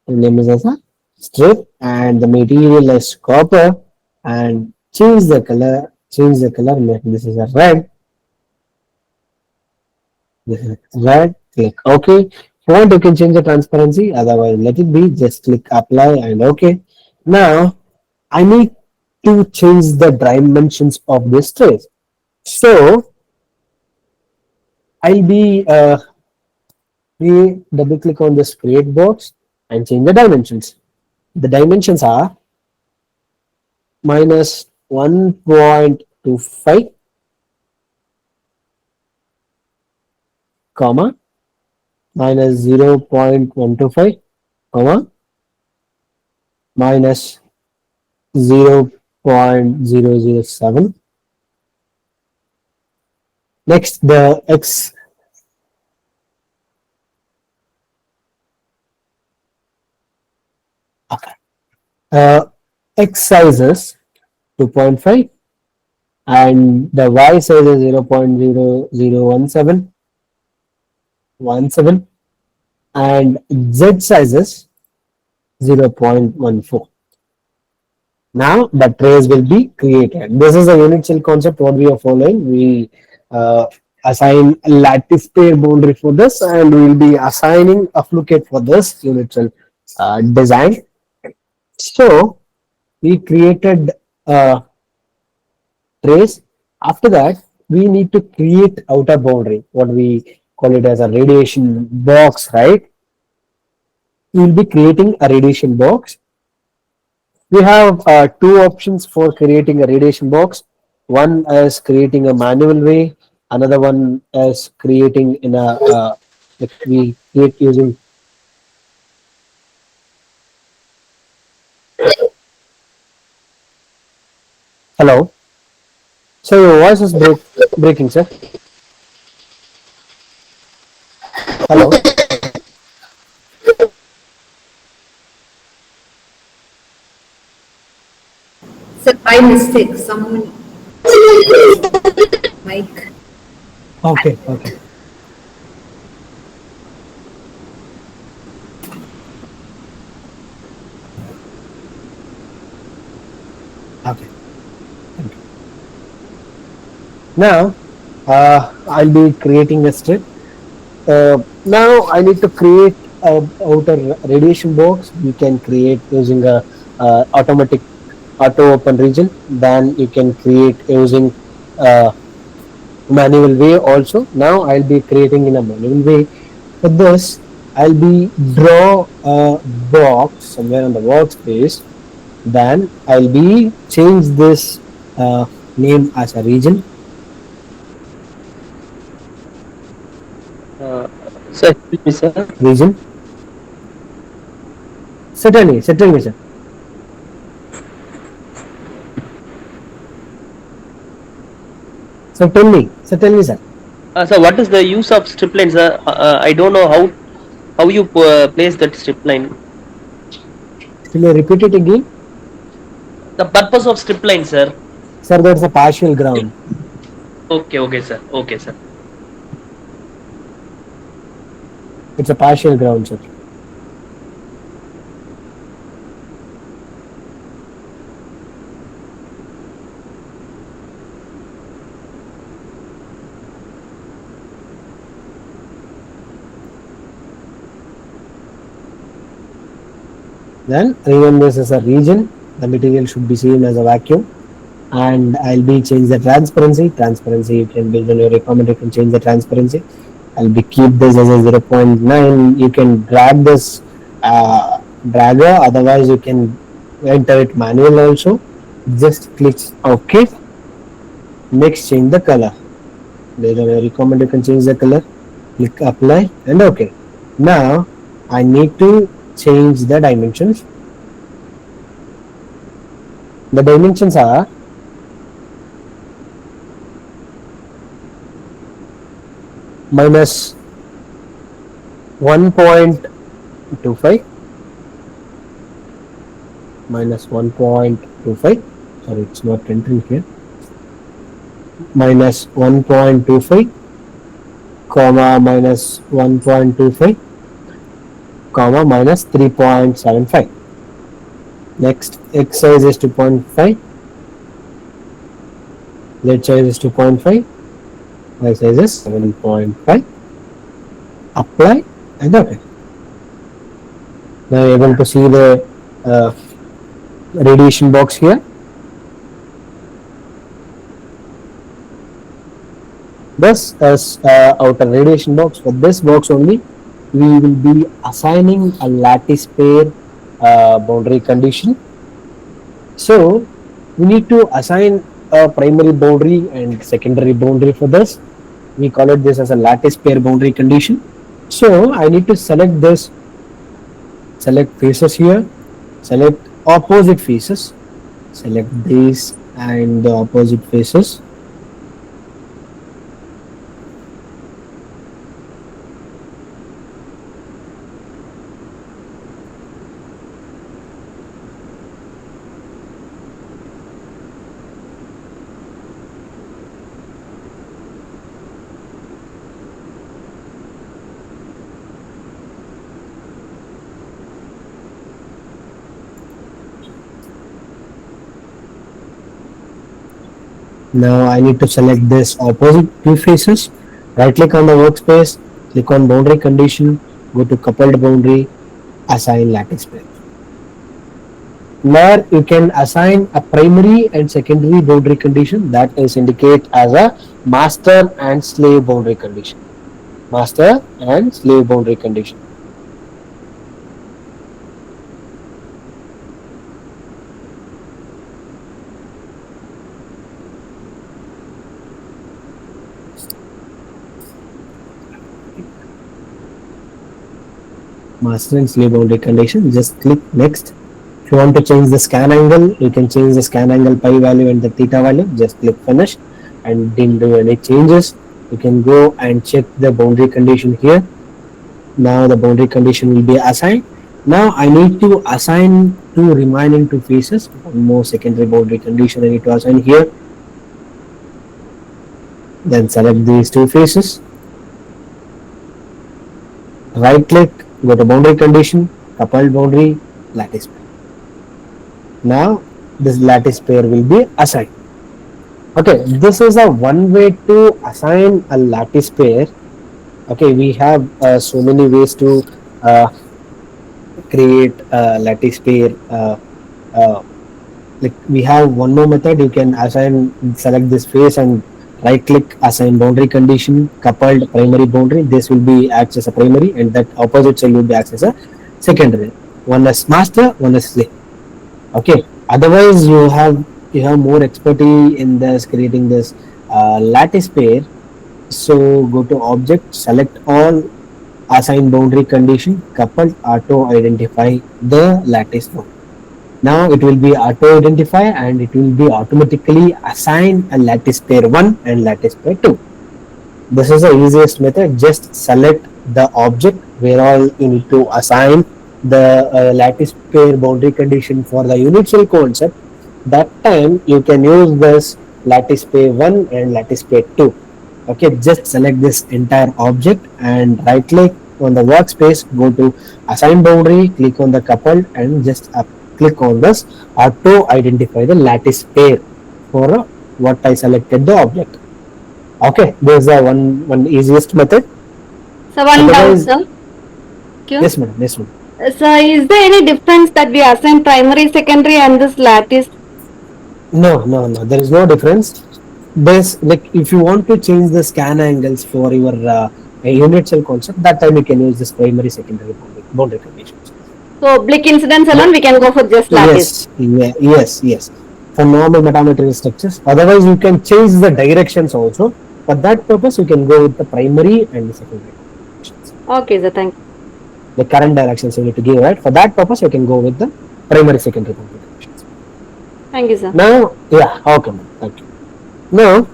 Name is as a strip and the material is copper and change the color, make this is a red. This is red, click OK. If you want you can change the transparency, otherwise let it be, just click apply and OK. Now I need to change the dimensions of this trace. So I'll be double click on this create box and change the dimensions. The dimensions are minus 1.25, comma minus 0.125, comma minus 0.007. Next, the X X size is 2.5 and the Y size is 0.0017 and Z size is 0.14. Now the trace will be created. This is a unit cell concept what we are following. We assign a lattice pair boundary for this and we will be assigning a flucate for this unit cell design. So we created a trace. After that, we need to create outer boundary, what we call it as a radiation box, right? We will be creating a radiation box. We have two options for creating a radiation box. One is creating a manual way. Another one is creating in a we create using. Hello. So your voice is breaking, sir. Hello. Sir, by mistake, someone mic. Okay. Okay. Now, I'll be creating a strip. Now I need to create a outer radiation box. You can create using a automatic auto open region. Then you can create using manual way also. Now I'll be creating in a manual way. For this, I'll be draw a box somewhere on the workspace. Then I'll be change this name as a region. Uh, sir, excuse me, sir. Region. Certainly, sir. Certainly, sir. Sir, what is the use of strip line, sir? I don't know how you place that strip line. Can you repeat it again? The purpose of strip line, sir. Sir, that's a partial ground. Okay, sir. Okay, sir. It's a partial ground, sir. Then rename this as a region. The material should be seen as a vacuum. And I'll be change the transparency. Transparency, you can build on your requirement, you can change the transparency. I'll be keep this as a 0.9. You can drag this dragger, otherwise you can enter it manual also. Just click OK. Next, change the color. Based on your requirement, you can change the color. Click apply and OK. Now I need to change the dimensions. The dimensions are minus 1.25 minus 1.25. Sorry, it's not entering here. Minus 1.25 comma minus 1.25 comma minus 3.75. Next, x size is 2.5, z size is 2.5, y size is 7.5. Apply and OK. Now you're able to see the radiation box here. This is outer radiation box. For this box only, we will be assigning a lattice pair boundary condition. So we need to assign a primary boundary and secondary boundary for this. We call it this as a lattice pair boundary condition. So I need to select this, select faces here, select opposite faces, select these and the opposite faces. Now I need to select this opposite two faces, right click on the workspace, click on boundary condition, go to coupled boundary, assign lattice pair. Now you can assign a primary and secondary boundary condition, that is indicate as a master and slave boundary condition. Master and slave boundary condition. Master and slave boundary condition, just click next. If you want to change the scan angle, you can change the scan angle pi value and the theta value, just click finish and didn't do any changes. You can go and check the boundary condition here. Now the boundary condition will be assigned. Now I need to assign two remaining two faces, one more secondary boundary condition I need to assign here. Then select these two faces, right click, go to boundary condition, coupled boundary, lattice pair. Now this lattice pair will be assigned. Okay, this is a one way to assign a lattice pair. Okay, we have so many ways to create a lattice pair. Like we have one more method, you can assign, select this face and right click, assign boundary condition, coupled primary boundary. This will be acts as a primary, and that opposite side will be acts as a secondary. One is master, one is slave. Okay. Otherwise, you have more expertise in this creating this lattice pair. So go to object, select all, assign boundary condition, coupled, auto identify the lattice node. Now it will be auto identify and it will be automatically assign a lattice pair 1 and lattice pair 2. This is the easiest method. Just select the object where all you need to assign the lattice pair boundary condition for the unit cell concept. That time you can use this lattice pair 1 and lattice pair 2. Okay, just select this entire object and right click on the workspace, go to assign boundary, click on the coupled and just click on this auto identify the lattice pair for what I selected the object. Okay, this is the one easiest method. So one doubt, Otherwise, sir. Q? yes madam, yes madam. So is there any difference that we assign primary, secondary and this lattice? No, there is no difference. This, like, if you want to change the scan angles for your unit cell concept, that time you can use this primary, secondary boundary conditions. So oblique incidence alone we can go for just lattice. Yes. For normal metamaterial structures. Otherwise, you can change the directions also. For that purpose, you can go with the primary and the secondary conditions. Okay, sir. Thank you. The current directions you need to give, right? For that purpose, you can go with the primary, secondary boundary conditions. Thank you, sir. Now, yeah, okay, ma'am. Thank you. Now,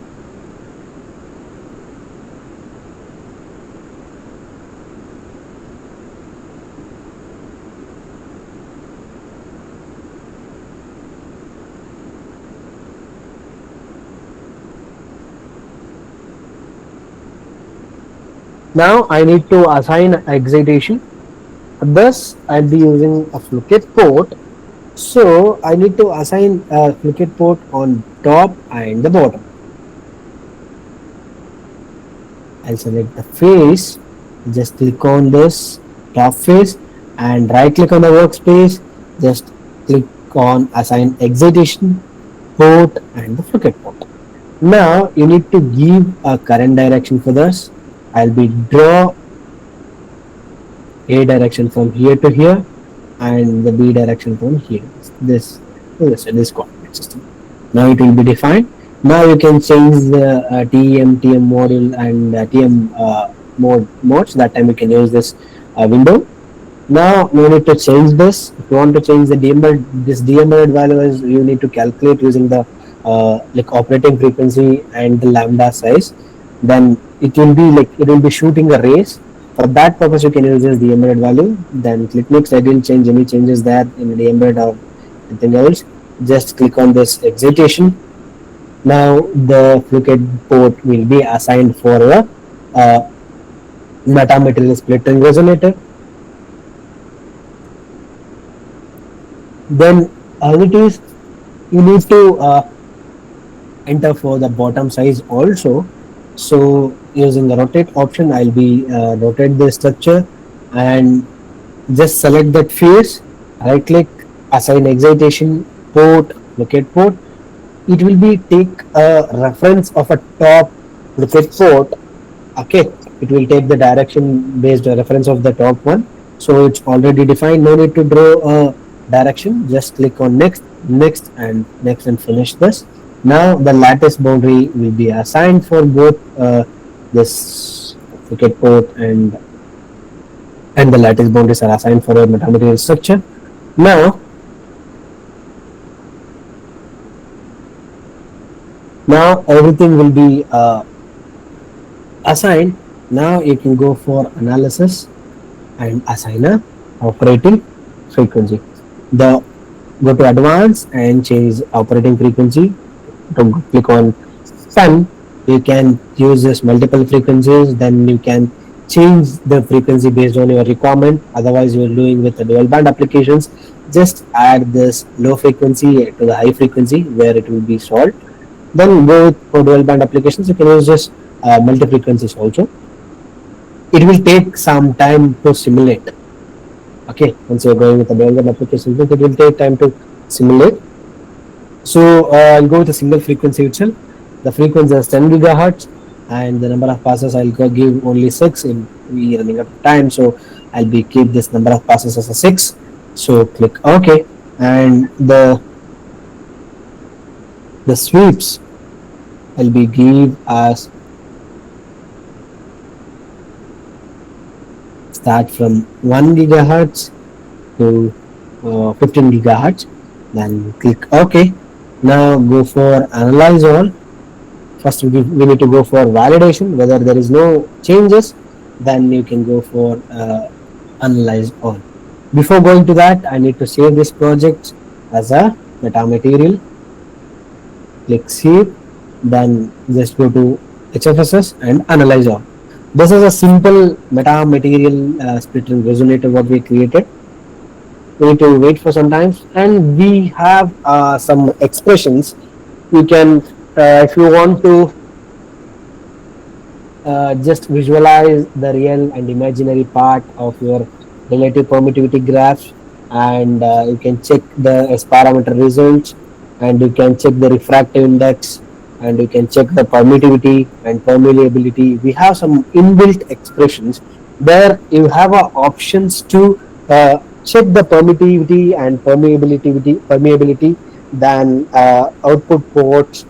I need to assign excitation. Thus, I'll be using a flucate port. So I need to assign a flucate port on top and the bottom. I'll select the face, just click on this top face and right click on the workspace, just click on assign excitation, port and the flucate port. Now you need to give a current direction for this. I'll be draw A direction from here to here and the B direction from here. This coordinate system. Now it will be defined. Now you can change the TM module and TM modes. That time you can use this window. Now you need to change this. If you want to change the deembedded values, you need to calculate using the like operating frequency and the lambda size. Then it will be shooting a rays. For that purpose, you can use this deembedded value. Then click next. I didn't change any changes there in the deembedded or anything else. Just click on this excitation. Now the flucate port will be assigned for a metamaterial split ring resonator. Then as it is, you need to enter for the bottom size also. So using the rotate option, I'll be rotate the structure and just select that face, right click, assign excitation, port, flucate port. It will be take a reference of a top flucate port. Okay, it will take the direction based on reference of the top one. So it's already defined. No need to draw a direction. Just click on next and finish this. Now the lattice boundary will be assigned for both this flucate port and the lattice boundaries are assigned for a metamaterial structure. Now everything will be assigned. Now you can go for analysis and assign a operating frequency. Go to advanced and change operating frequency. To click on 10, you can use this multiple frequencies. Then you can change the frequency based on your requirement. Otherwise, you are doing with the dual band applications. Just add this low frequency to the high frequency where it will be solved. Then go with for dual band applications. You can use just multi frequencies also. It will take some time to simulate. Okay, once you are going with the dual band applications, it will take time to simulate. So I'll go with a single frequency itself. The frequency is 10 gigahertz, and the number of passes I'll give only 6 in we running out of time, so I'll be keep this number of passes as a 6. So click OK, and the sweeps I'll be give as start from 1 gigahertz to 15 gigahertz. Then click OK. Now go for analyze all. First we need to go for validation. Whether there is no changes, then you can go for analyze all. Before going to that, I need to save this project as a metamaterial. Click save, then just go to HFSS and analyze all. This is a simple metamaterial split and resonator what we created. We need to wait for some time, and we have some expressions. You can, if you want to just visualize the real and imaginary part of your relative permittivity graphs, and you can check the S parameter results, and you can check the refractive index, and you can check the permittivity and permeability. We have some inbuilt expressions there. You have options to check the permittivity and permeability, then output ports.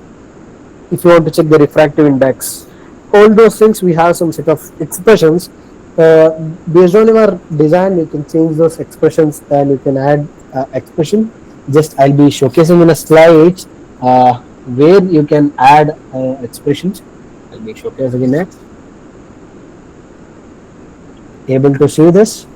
If you want to check the refractive index, all those things, we have some set of expressions. Based on your design, you can change those expressions, then you can add expression. Just I'll be showcasing in a slide where you can add expressions. I'll be showcasing in it. Able to see this?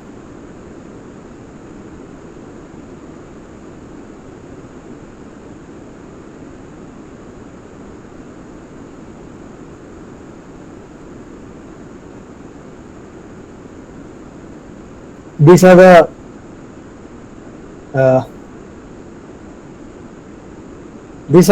These are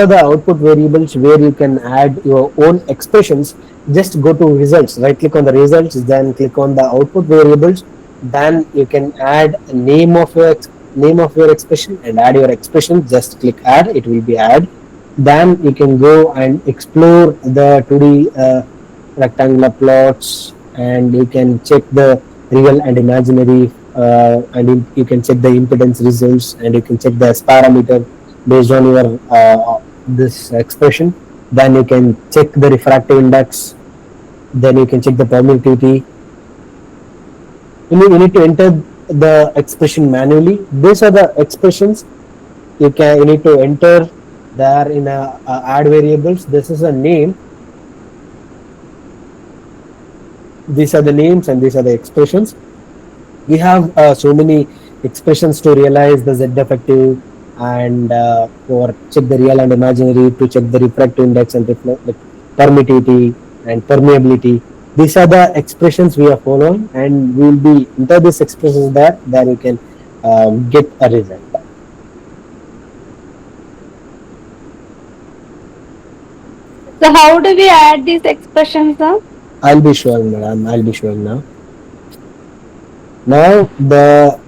the output variables where you can add your own expressions. Just go to results, right click on the results, then click on the output variables, then you can add a name of your expression and add your expression. Just click add, it will be add. Then you can go and explore the 2D rectangular plots, and you can check the real and imaginary, and you can check the impedance results, and you can check the S parameter based on your this expression. Then you can check the refractive index, then you can check the permittivity. You need to enter the expression manually. These are the expressions you need to enter there in add variables. This is a name. These are the names and these are the expressions. We have so many expressions to realize the Z effective, and for check the real and imaginary, to check the refractive index and permittivity and permeability. These are the expressions we are following, and we will be enter these expressions there. Then you can get a result. So how do we add these expressions, sir? I'll be showing, madam. I'll be showing now. Now the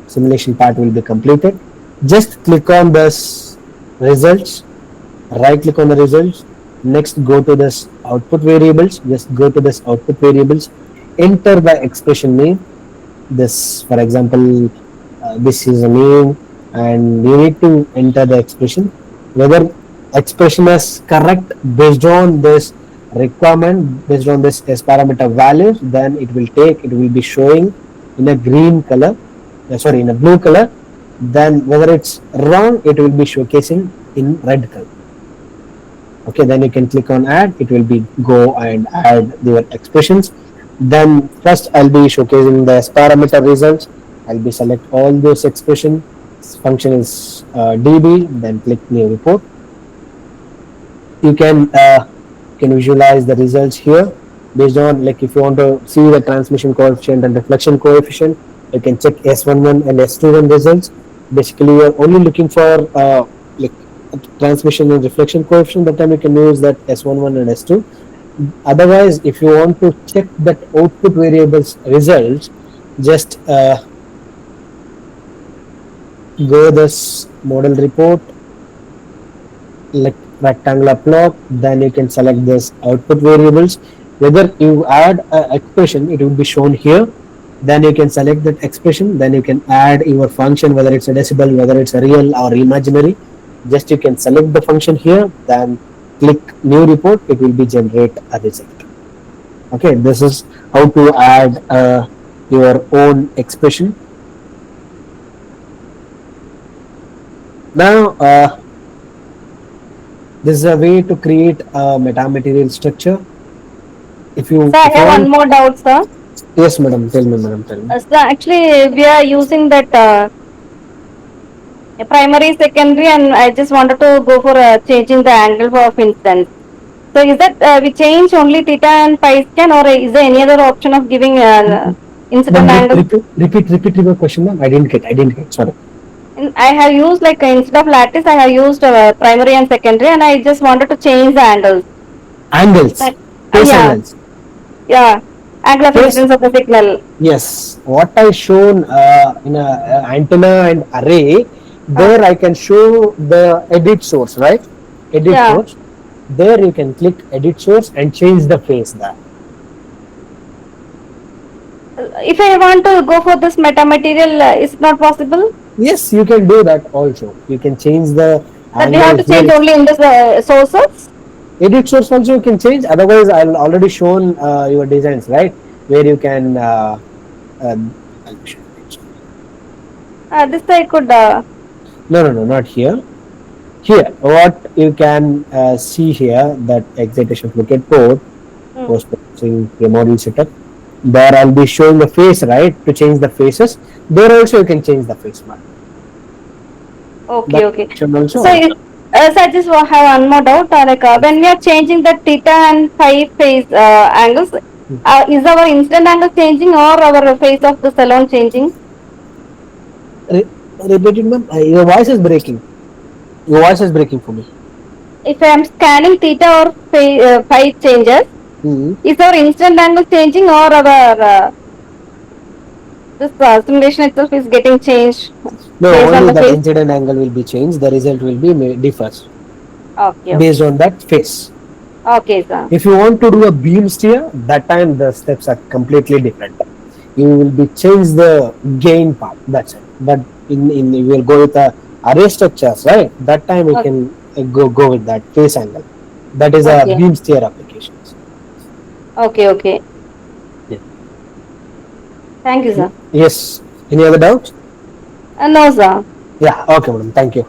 simulation part will be completed. Just click on this results, right click on the results. Next go to this output variables. Just go to this output variables, enter the expression name. This, for example, this is a name, and you need to enter the expression. Whether expression is correct based on this requirement, based on this S parameter values, then it will be showing in a green color, in a blue color. Then whether it's wrong, it will be showcasing in red color. Okay, then you can click on add. It will be go and add your expressions. Then first I'll be showcasing the S parameter results. I'll be select all those expression. Function is db. Then click new report. You can visualize the results here based on, like, if you want to see the transmission coefficient and reflection coefficient, you can check S11 and S21 results. Basically, you are only looking for like transmission and reflection coefficient. That time you can use that S11 and S2. Otherwise, if you want to check that output variables results, just go this model report, like rectangular plot, then you can select this output variables. Whether you add an expression, it will be shown here. Then you can select that expression. Then you can add your function, whether it's a decibel, whether it's a real or imaginary. Just you can select the function here. Then click new report. It will be generate a result. Okay, this is how to add your own expression. Now, this is a way to create a metamaterial structure. If you, Sir, I have one more doubt, sir. yes, madam, tell me, madam, tell me. Sir, actually, we are using that primary, secondary, and I just wanted to go for changing the angle of instance. So, is that we change only theta and phi scan, or is there any other option of giving incident angle? Repeat your question, ma'am. I didn't get. Sorry. I have used like instead of lattice, I have used primary and secondary, and I just wanted to change the angles. Angles. Phase yeah. angles. Yeah. Angle of incidence of the signal. Yes. What I shown in a antenna and array, there I can show the edit source, right? Edit source. There you can click edit source and change the phase there. If I want to go for this metamaterial, is it not possible? Yes, you can do that also. You can change the But we have to change only in the sources? Edit source also you can change. Otherwise, I'll already shown your designs, right? Where you can I'll show you. This I could No, not here. Here, what you can see here, that excitation fluctuate port, post processing your model setup. There I'll be showing the phase, right? To change the phases. There also you can change the phase mark. Okay. Also so I just have one more doubt. When we are changing the theta and phi phase angles, is our incident angle changing or our phase of the salon changing? Repeat it, ma'am. Your voice is breaking. Your voice is breaking for me. If I am scanning theta or phi changes, is our incident angle changing or our this simulation itself is getting changed? No, only the incident angle will be changed. The result will be differs. Okay. Based on that phase. Okay, sir. If you want to do a beam steer, that time the steps are completely different. You will be change the gain part. That's it. But in you will go with the array structures, right? That time you can go with that phase angle. That is a beam steer applications. Okay. Yeah. Thank you, sir. Yes. Any other doubts? No, sir. Yeah. Okay, madam. Thank you.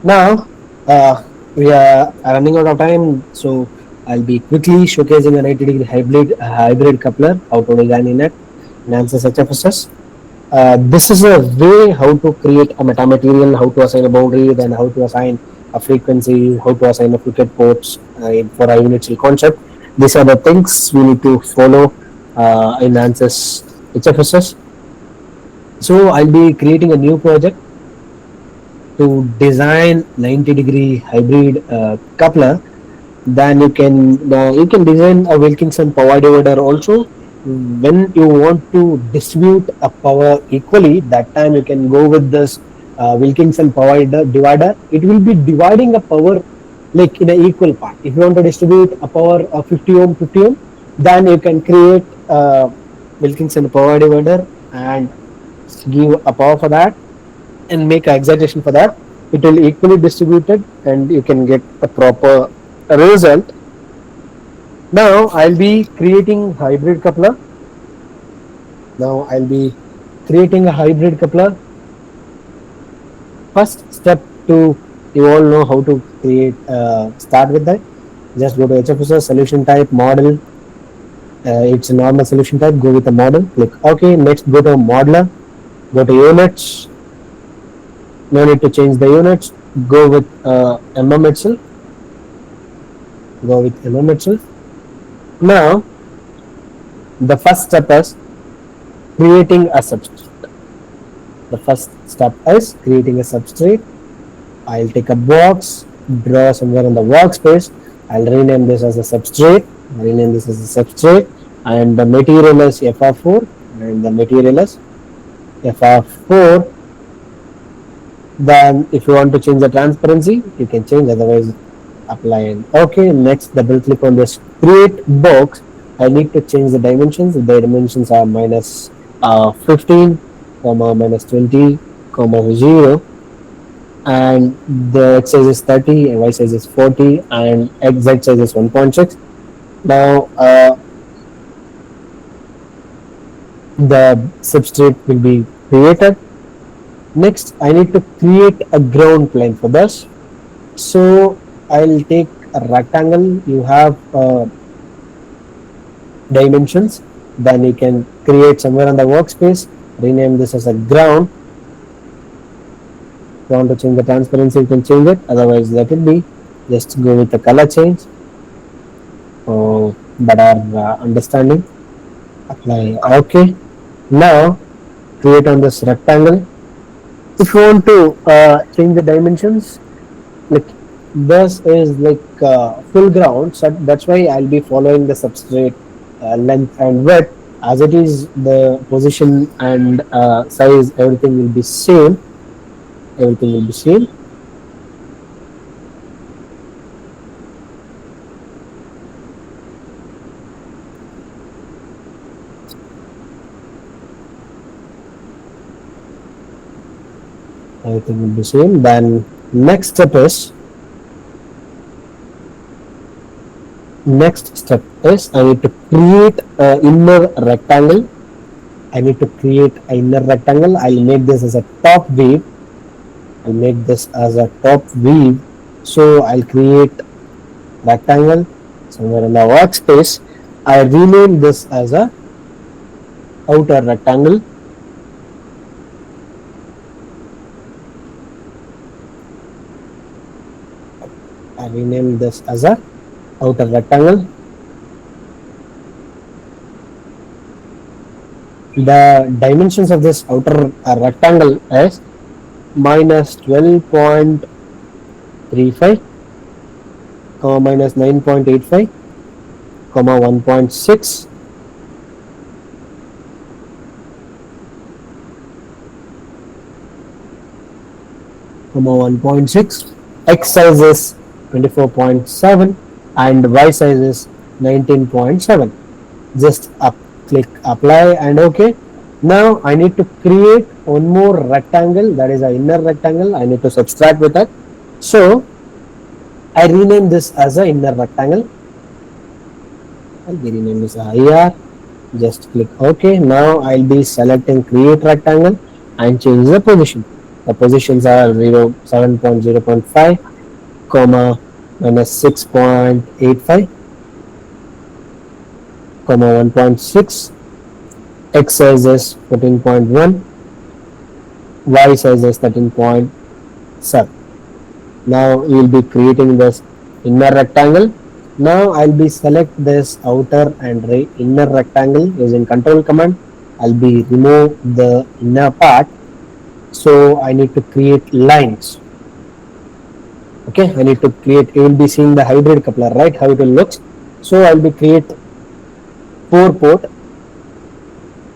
Now, we are running out of time, so I'll be quickly showcasing a 90-degree hybrid coupler, how to design in it, Handson-HFSS. This is a way how to create a metamaterial, how to assign a boundary, then how to assign a frequency, how to assign a fluctuate ports for a unit cell concept. These are the things we need to follow in Handson-HFSS. So I'll be creating a new project to design 90-degree hybrid coupler. Then you can design a Wilkinson power divider also. When you want to distribute a power equally, that time you can go with this Wilkinson power divider. It will be dividing a power like in an equal part. If you want to distribute a power of 50 ohm, then you can create a Wilkinson power divider and give a power for that and make an excitation for that. It will equally distributed and you can get a proper result. Now I'll be creating hybrid coupler. First step you all know how to create. Start with that. Just go to HFSS solution type model. It's a normal solution type. Go with the model. Click OK. Next go to modeler. Go to units. No need to change the units. Go with mm itself. Now the first step is creating a substrate. I'll take a box, draw somewhere in the workspace. I'll rename this as a substrate. And the material is FR4 and the material is FR4. Then if you want to change the transparency, you can change, otherwise apply and okay. Next, double click on this create box. I need to change the dimensions. The dimensions are minus 15 comma minus 20 comma 0, and the x size is 30 and y size is 40 and x z size is 1.6. Now the substrate will be created. Next, I need to create a ground plane for this. So I'll take a rectangle. You have dimensions. Then you can create somewhere on the workspace. Rename this as a ground. If you want to change the transparency, you can change it. Otherwise, let it be. Just go with the color change. Better understanding. Apply. Okay. Now create on this rectangle. If you want to change the dimensions, like this is like full ground, so that's why I'll be following the substrate length and width as it is. The position and size, everything will be same. Everything will be same. Everything will be same. Then next step is I need to create an inner rectangle. I'll make this as a top view. So I'll create rectangle somewhere in the workspace. I rename this as a outer rectangle. I rename this as a outer rectangle. The dimensions of this outer rectangle is minus 12.35, minus 9.85, 1.6, x size is 24.7 and y size is 19.7. Just click apply and okay. Now I need to create one more rectangle, that is an inner rectangle. I need to subtract with that. So I rename this as an inner rectangle. I'll be rename this as IR. Just click OK. Now I'll be selecting create rectangle and change the position. The positions are 7.0.5, minus 6.85, 1.6, x size is 14.1, y size is 13.7. Now we will be creating this inner rectangle. Now I'll be select this outer and inner rectangle using control command. I'll be remove the inner part. So I need to create lines. Okay, I need to create, you will be seeing the hybrid coupler, right, how it will look. So I'll be create 4 port,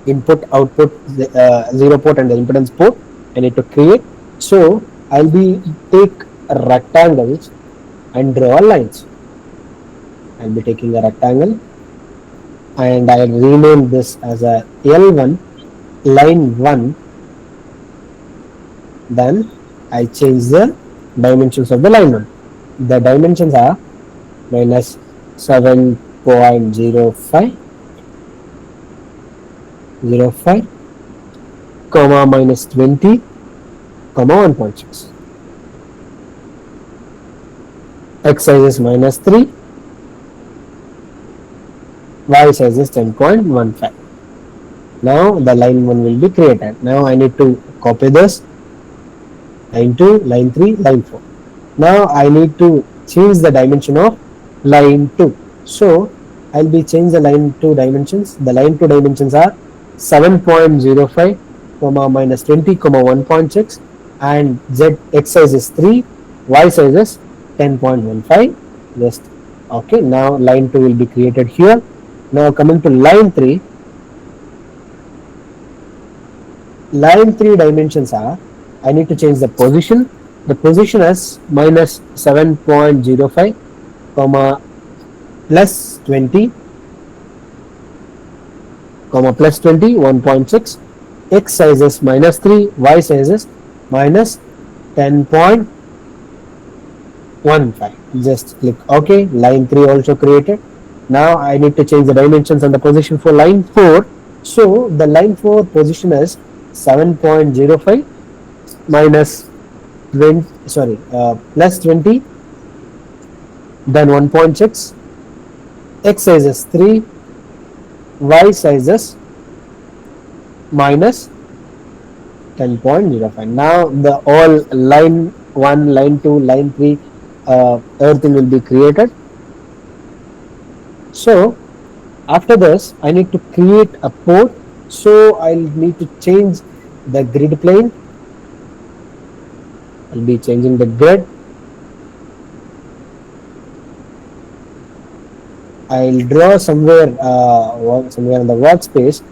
input, output, 0 port and the impedance port. I need to create. So I'll be take rectangles and draw lines. I'll be taking a rectangle and I'll rename this as a L1, line 1. Then I change the dimensions of the line 1. The dimensions are minus 7.05, comma minus 20, comma 1.6. X size is minus 3, y size is 10.15. Now the line 1 will be created. Now I need to copy this, line 2, line 3, line 4. Now I need to change the dimension of line 2. So I'll be change the line 2 dimensions. The line 2 dimensions are 7.05, comma minus 20, comma 1.6, and z x size is 3, y size is 10.15. Just okay. Now line 2 will be created here. Now coming to line 3. Line 3 dimensions are, I need to change the position The position is minus 7.05 comma plus 20 comma plus 20 1.6, x size is minus 3, y size is minus 10.15. Just click OK. Line 3 also created. Now I need to change the dimensions and the position for line 4. So the line 4 position is 7.05 minus 20, plus 20, then 1.6, x size is 3, y size is minus 10.05. Now the all line 1, line 2, line 3 everything will be created. So after this I need to create a port, so I'll need to change the grid plane. I'll be changing the grid. I'll draw somewhere in the workspace.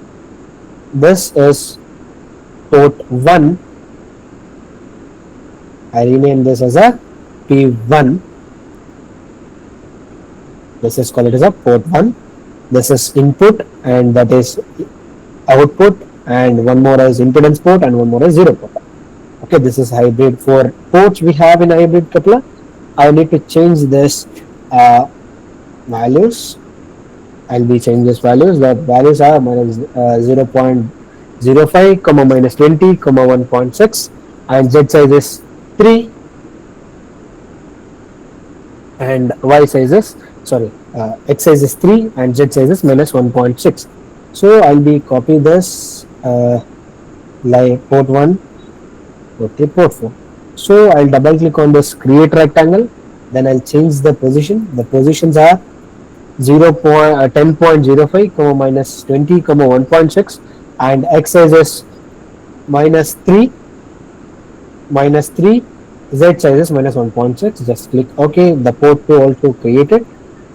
This is port 1. I rename this as a P1. This is called it as a port 1. This is input and that is output, and one more is impedance port and one more is zero port. Okay, this is hybrid. 4 ports we have in hybrid coupler. I need to change this values. I'll be changing these values. The values are minus 0.05 comma minus 20 comma 1.6, and z size is 3 and y size is x size is 3 and z size is minus 1.6. So I'll be copy this like port 1, okay, port 4. So I'll double click on this create rectangle, then I'll change the position. The positions are 10.05 comma minus 20 comma 1.6, and x size is minus 3, z size is minus 1.6. Just click OK. The port 2 also created.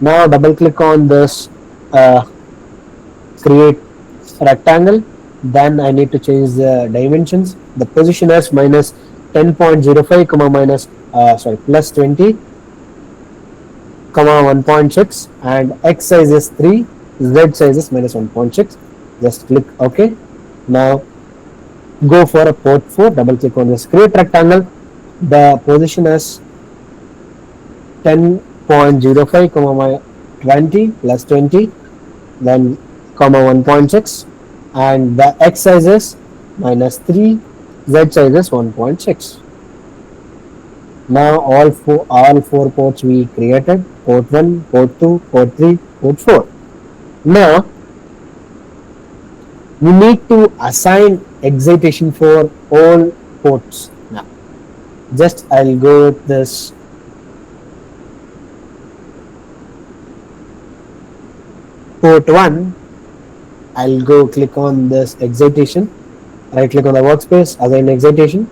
Now double click on this create rectangle, then I need to change the dimensions. The position is minus 10.05 comma minus plus 20 comma 1.6, and x size is 3, z size is minus 1.6. Just click OK. Now go for a port 4. Double click on this create rectangle. The position is 10.05 comma 20 plus 20, then comma 1.6, and the x size is minus 3, z size is 1.6. Now all four ports we created: port 1, port 2, port 3, port 4. Now we need to assign excitation for all ports. Now just I'll go with this port 1. I'll go click on this excitation, right click on the workspace, assign excitation,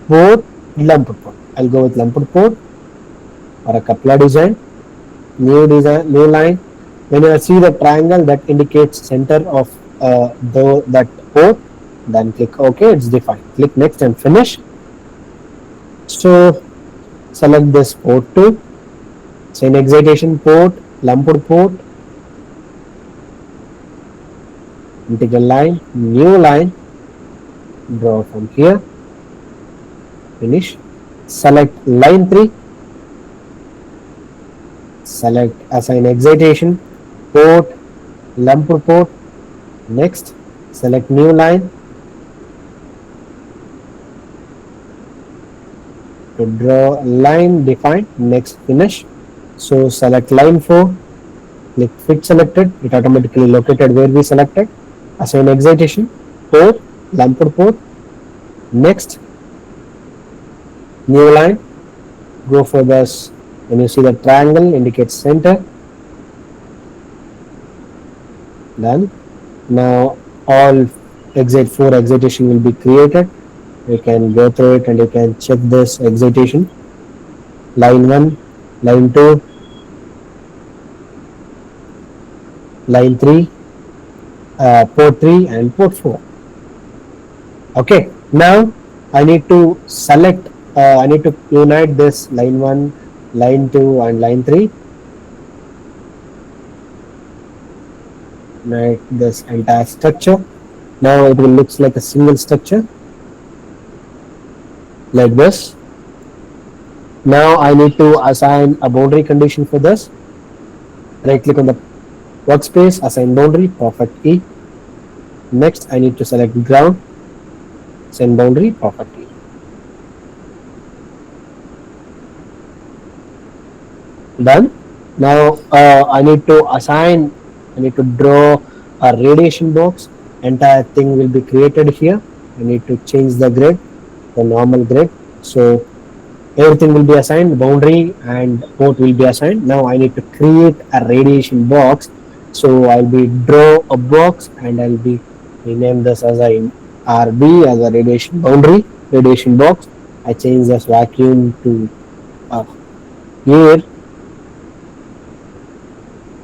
port, lumped port. I'll go with lumped port or a coupler design, new line. When you see the triangle that indicates center of that port, then click OK. It's defined. Click next and finish. So select this port 2, assign excitation port, lumped port, integral line, new line, draw from here, finish. Select line 3, select assign excitation port, lumped port, next select new line to draw line, define, next finish. So select line 4, click fit selected, it automatically located where we selected. Assign excitation port, lumped port, next new line, go for this. When you see the triangle indicates center, done. Now all 4 excitation will be created. You can go through it and you can check this excitation. Line 1, line 2, line 3, port 3 and port 4. Okay, now I need to select I need to unite this line 1, line 2 and line 3. Unite this entire structure. Now it will looks like a single structure like this. Now I need to assign a boundary condition for this. Right click on the workspace, assign boundary, perfect E. Next I need to select ground, assign boundary, perfect E. Done. Now I need to draw a radiation box. Entire thing will be created here. I need to change the grid, the normal grid. So everything will be assigned, boundary and port will be assigned. Now I need to create a radiation box. So I'll be draw a box and I'll be rename this as a RB as a radiation boundary, radiation box. I change this vacuum to air.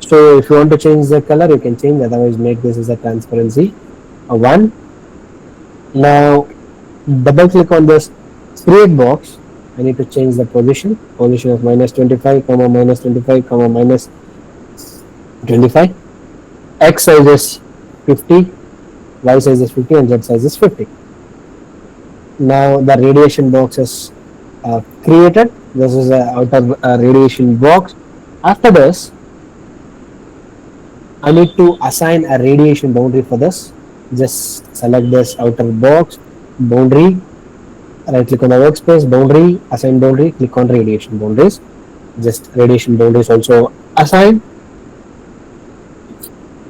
So if you want to change the color, you can change, otherwise make this as a transparency 1. Now double click on this create box. I need to change the position of -25, -25, -25. X size is 50, Y size is 50 and Z size is 50. Now the radiation box is created. This is a outer radiation box. After this, I need to assign a radiation boundary for this. Just select this outer box, boundary, right click on the workspace, boundary, assign boundary, click on radiation boundaries. Just radiation boundaries also assign.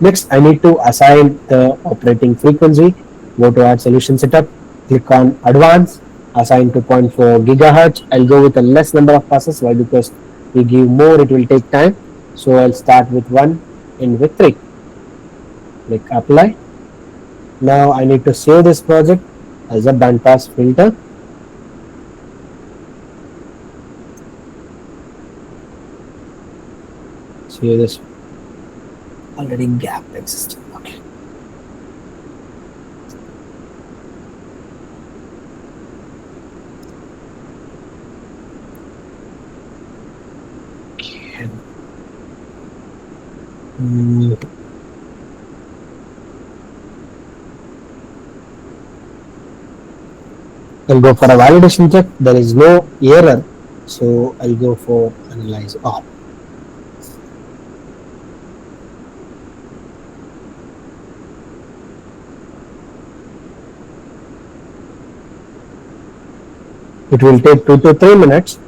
Next, I need to assign the operating frequency. Go to add solution setup, click on advanced, assign to 0.4 gigahertz. I'll go with a less number of passes. Why? Because we give more, it will take time. So I'll start with 1, end with 3. Click apply. Now I need to save this project as a bandpass filter. Save this. Already gap exists. Okay. I'll go for a validation check. There is no error, so I'll go for analyze all. It will take 2 to 3 minutes.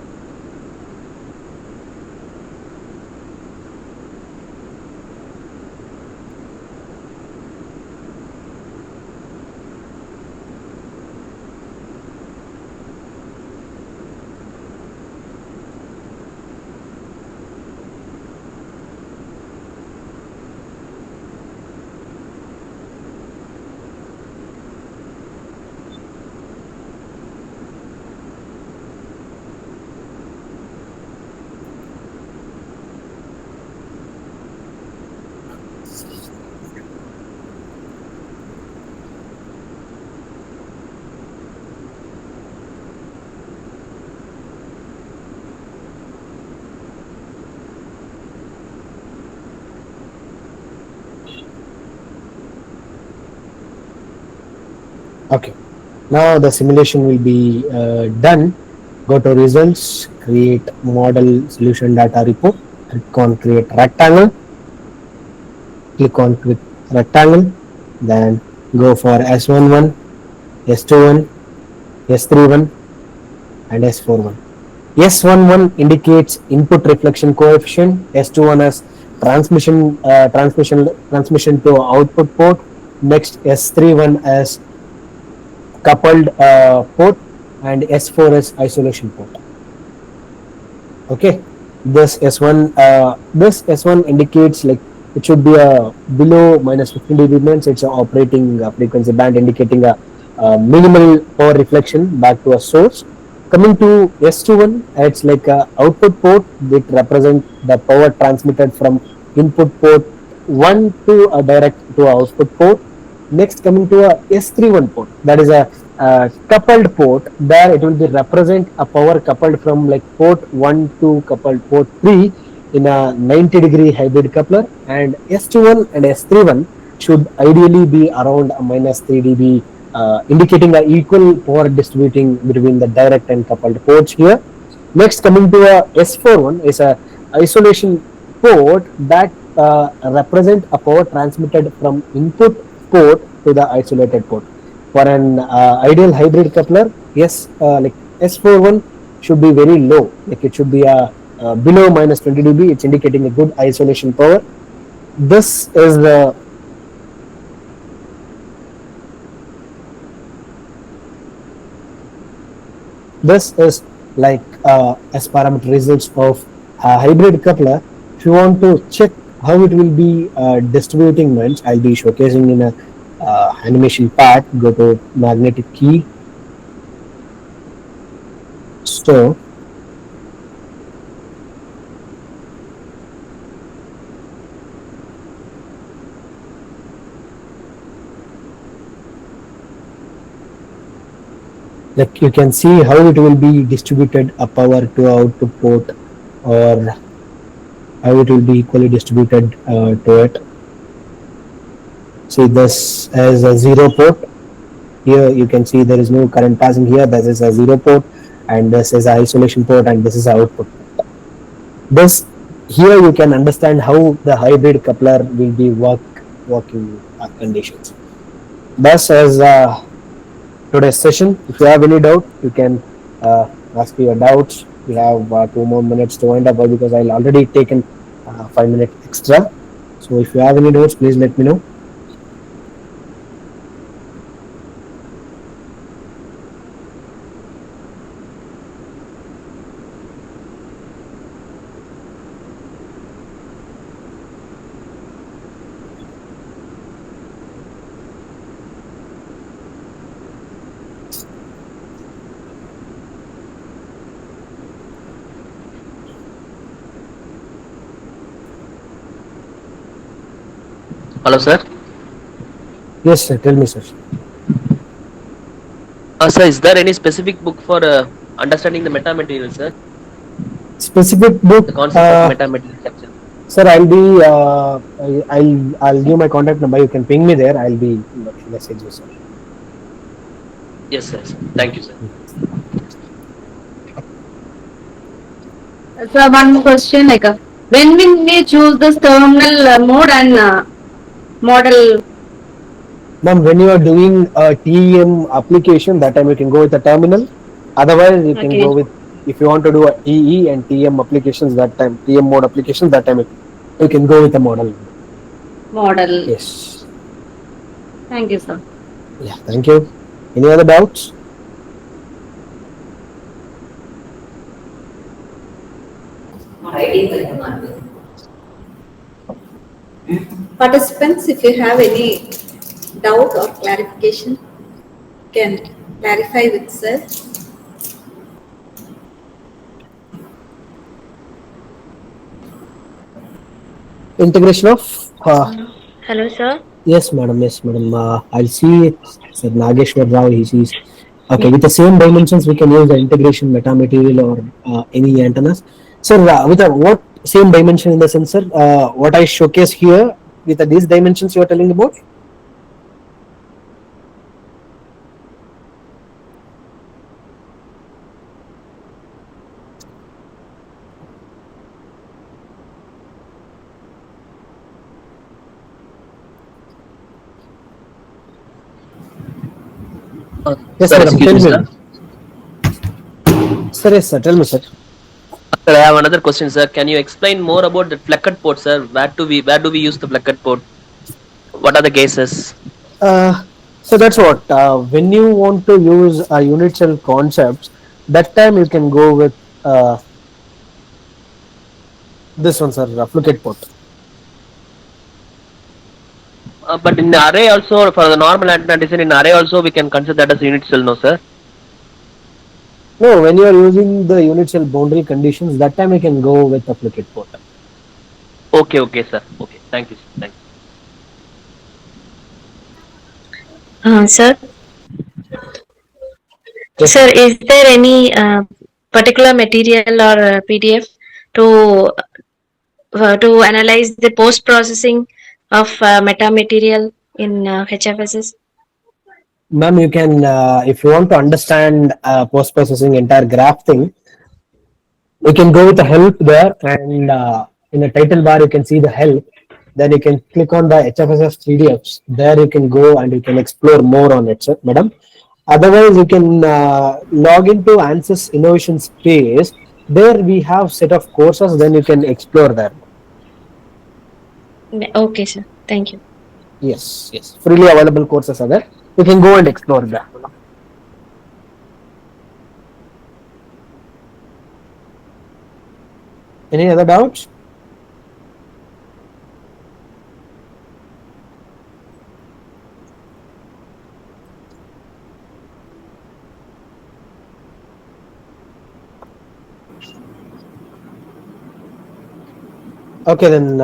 Okay, now the simulation will be done. Go to results, create model solution data report, click on create rectangle, click on create rectangle, then go for S11, S21, S31 and S41. S11 indicates input reflection coefficient, S21 as transmission to output port, next S31 as coupled port, and S4 is isolation port. Okay, this S1 indicates like it should be a below -15 dB, means it's a operating frequency band indicating a minimal power reflection back to a source. Coming to S21, it's like a output port that represent the power transmitted from input port 1 to a direct to a output port. Next, coming to a S31 port, that is a coupled port, there it will be represent a power coupled from like port 1 to coupled port 3 in a 90-degree hybrid coupler, and S21 and S31 should ideally be around a minus 3 dB, indicating a equal power distributing between the direct and coupled ports here. Next, coming to a S41 is a isolation port that represent a power transmitted from input port to the isolated port. For an ideal hybrid coupler, yes, like S41 should be very low, like it should be below minus 20 dB. It's indicating a good isolation power. This is the this is like as parameter results of a hybrid coupler. If you want to check how it will be distributing means, I'll be showcasing in a animation part. Go to magnetic key. So like you can see how it will be distributed a power to output port, or how it will be equally distributed to it. See, this is a zero port. Here you can see there is no current passing here. This is a zero port, and this is an isolation port, and this is output port. This here you can understand how the hybrid coupler will be working conditions. Thus, as today's session, if you have any doubt, you can ask your doubts. We have 2 more minutes to wind up because I'll already taken 5 minutes extra. So if you have any doubts, please let me know. Hello, sir. Yes, sir. Tell me, sir. Sir, is there any specific book for understanding the metamaterial, sir? Specific book. The concept of metamaterial capture. Sir, I'll be. I'll give my contact number. You can ping me there. I'll be message you, sir. Yes, sir. Thank you, sir. So one question, like when will we choose this terminal mode and model? Ma'am, when you are doing a TEM application, that time you can go with a terminal. Otherwise, you can Okay. go with, if you want to do a EE and TM applications, that time TM mode applications, that time you can go with a model. Model. Yes. Thank you, sir. Yeah. Thank you. Any other doubts? Participants, if you have any doubt or clarification, can clarify with sir. Integration of. Hello, sir. Yes, madam. Yes, madam. I'll see it. Sir Nageshwar Rao. He sees. Okay, with the same dimensions, we can use the integration metamaterial or any antennas. Sir, with the what same dimension in the sensor? What I showcase here with these dimensions you are telling about? Yes, Sir, madam. excuse Tell me, me. sir. Sir, yes, sir. Tell me, sir. Sir, I have another question, sir. Can you explain more about the fleckered port, sir? Where do we use the fleckered port? What are the cases? So that's what. When you want to use a unit cell concepts, that time you can go with this one, sir, flucate port. But in the array also, for the normal antenna design in array also, we can consider that as unit cell, no, sir? No, when you are using the unit cell boundary conditions, that time you can go with the flucate port. Okay, sir. Okay, thank you, sir. Thank you. Sir, Yes. Sir, is there any particular material or PDF to analyze the post processing of meta material in HFSS? Ma'am, you can, if you want to understand post processing entire graph thing, you can go with the help there, and in the title bar you can see the help. Then you can click on the HFSS 3DFs. There you can go and you can explore more on it, sir, madam. Otherwise, you can log into ANSYS Innovation Space. There we have set of courses. Then you can explore there. Okay, sir. Thank you. Yes, yes. Freely available courses are there. You can go and explore that. Any other doubts? Okay, then.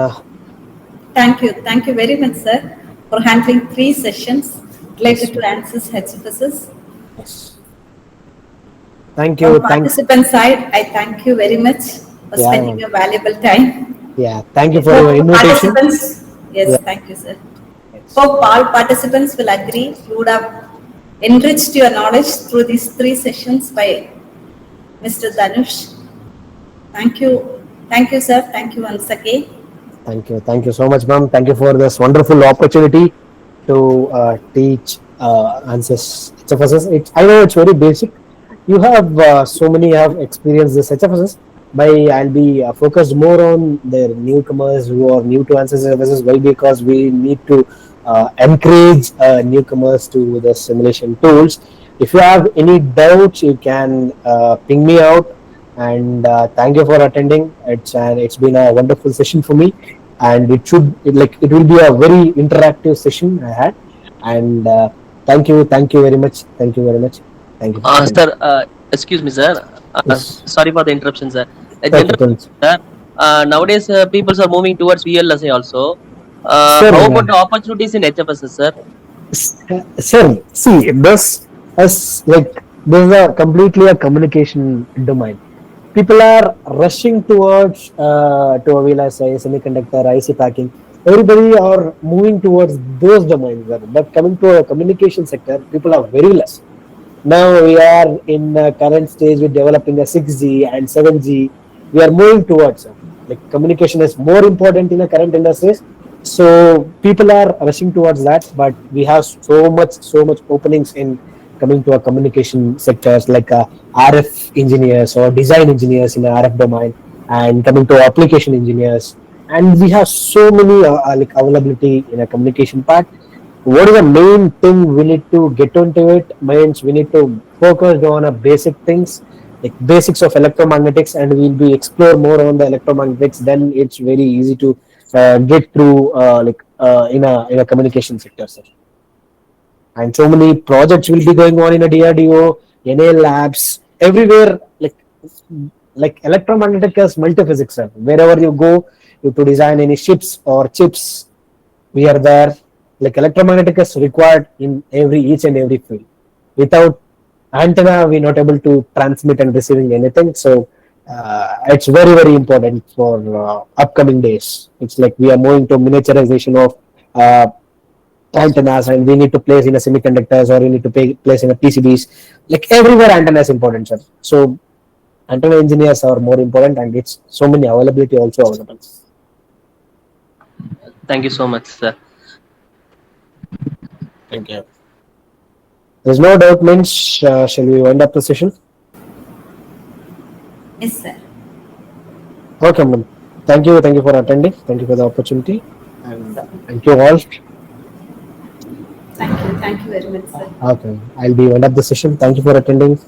Thank you very much, sir, for handling 3 sessions related to ANSYS HFSS. Yes. Thank From you. participant side, I thank you very much for Yeah, spending your valuable time. Yeah. Thank you for Hope your invitation. participants, yes, Yeah. thank you, sir. Yes. Hope all participants will agree you would have enriched your knowledge through these 3 sessions by Mr. Dhanush. Thank you. Thank you, sir. Thank you once again. Thank you. Thank you so much, ma'am. Thank you for this wonderful opportunity to teach ANSYS HFSS. I know it's very basic. You have so many have experienced this HFSS. I'll be focused more on the newcomers who are new to ANSYS HFSS. Why? Because we need to encourage newcomers to the simulation tools. If you have any doubts, you can ping me out. And thank you for attending. It's been a wonderful session for me, and it will be a very interactive session I had. And thank you very much. Thank you very much. Thank you for attending. Sir, excuse me, sir. Yes. Sorry for the interruption, sir. Okay, Sir, nowadays people are moving towards VLSI also. Sir, How about the opportunities in HFSS, sir? Sir, see, this is a completely a communication domain. People are rushing towards to VLSI, semiconductor, IC packing. Everybody are moving towards those domains, sir. But coming to a communication sector, people are very less. Now we are in the current stage with developing a 6G and 7G. We are moving towards communication is more important in the current industries. So people are rushing towards that, but we have so much openings in coming to a communication sectors like RF engineers or design engineers in the RF domain, and coming to application engineers, and we have so many availability in a communication part. What is the main thing we need to get into it means we need to focus on a basic things like basics of electromagnetics, and we'll be explore more on the electromagnetics. Then it's very easy to get through in a communication sector, sir. And so many projects will be going on in a DRDO, NA labs, everywhere. Like electromagnetic is multiphysics, sir. Wherever you go, you to design any ships or chips, we are there. Like electromagnetic is required in each and every field. Without antenna, we're not able to transmit and receiving anything. So it's very important for upcoming days. It's like we are moving to miniaturization of antennas, and we need to place in a semiconductors, or we need to place in a PCBs. Like everywhere, antenna is important, sir. So antenna engineers are more important, and it's so many availability also available. Thank you so much, sir. Thank you. There's no doubt, means shall we wind up the session? Yes, sir. Okay, ma'am. Thank you for attending. Thank you for the opportunity, and thank you all. Thank you very much, sir. Okay, I'll be wind up the session. Thank you for attending.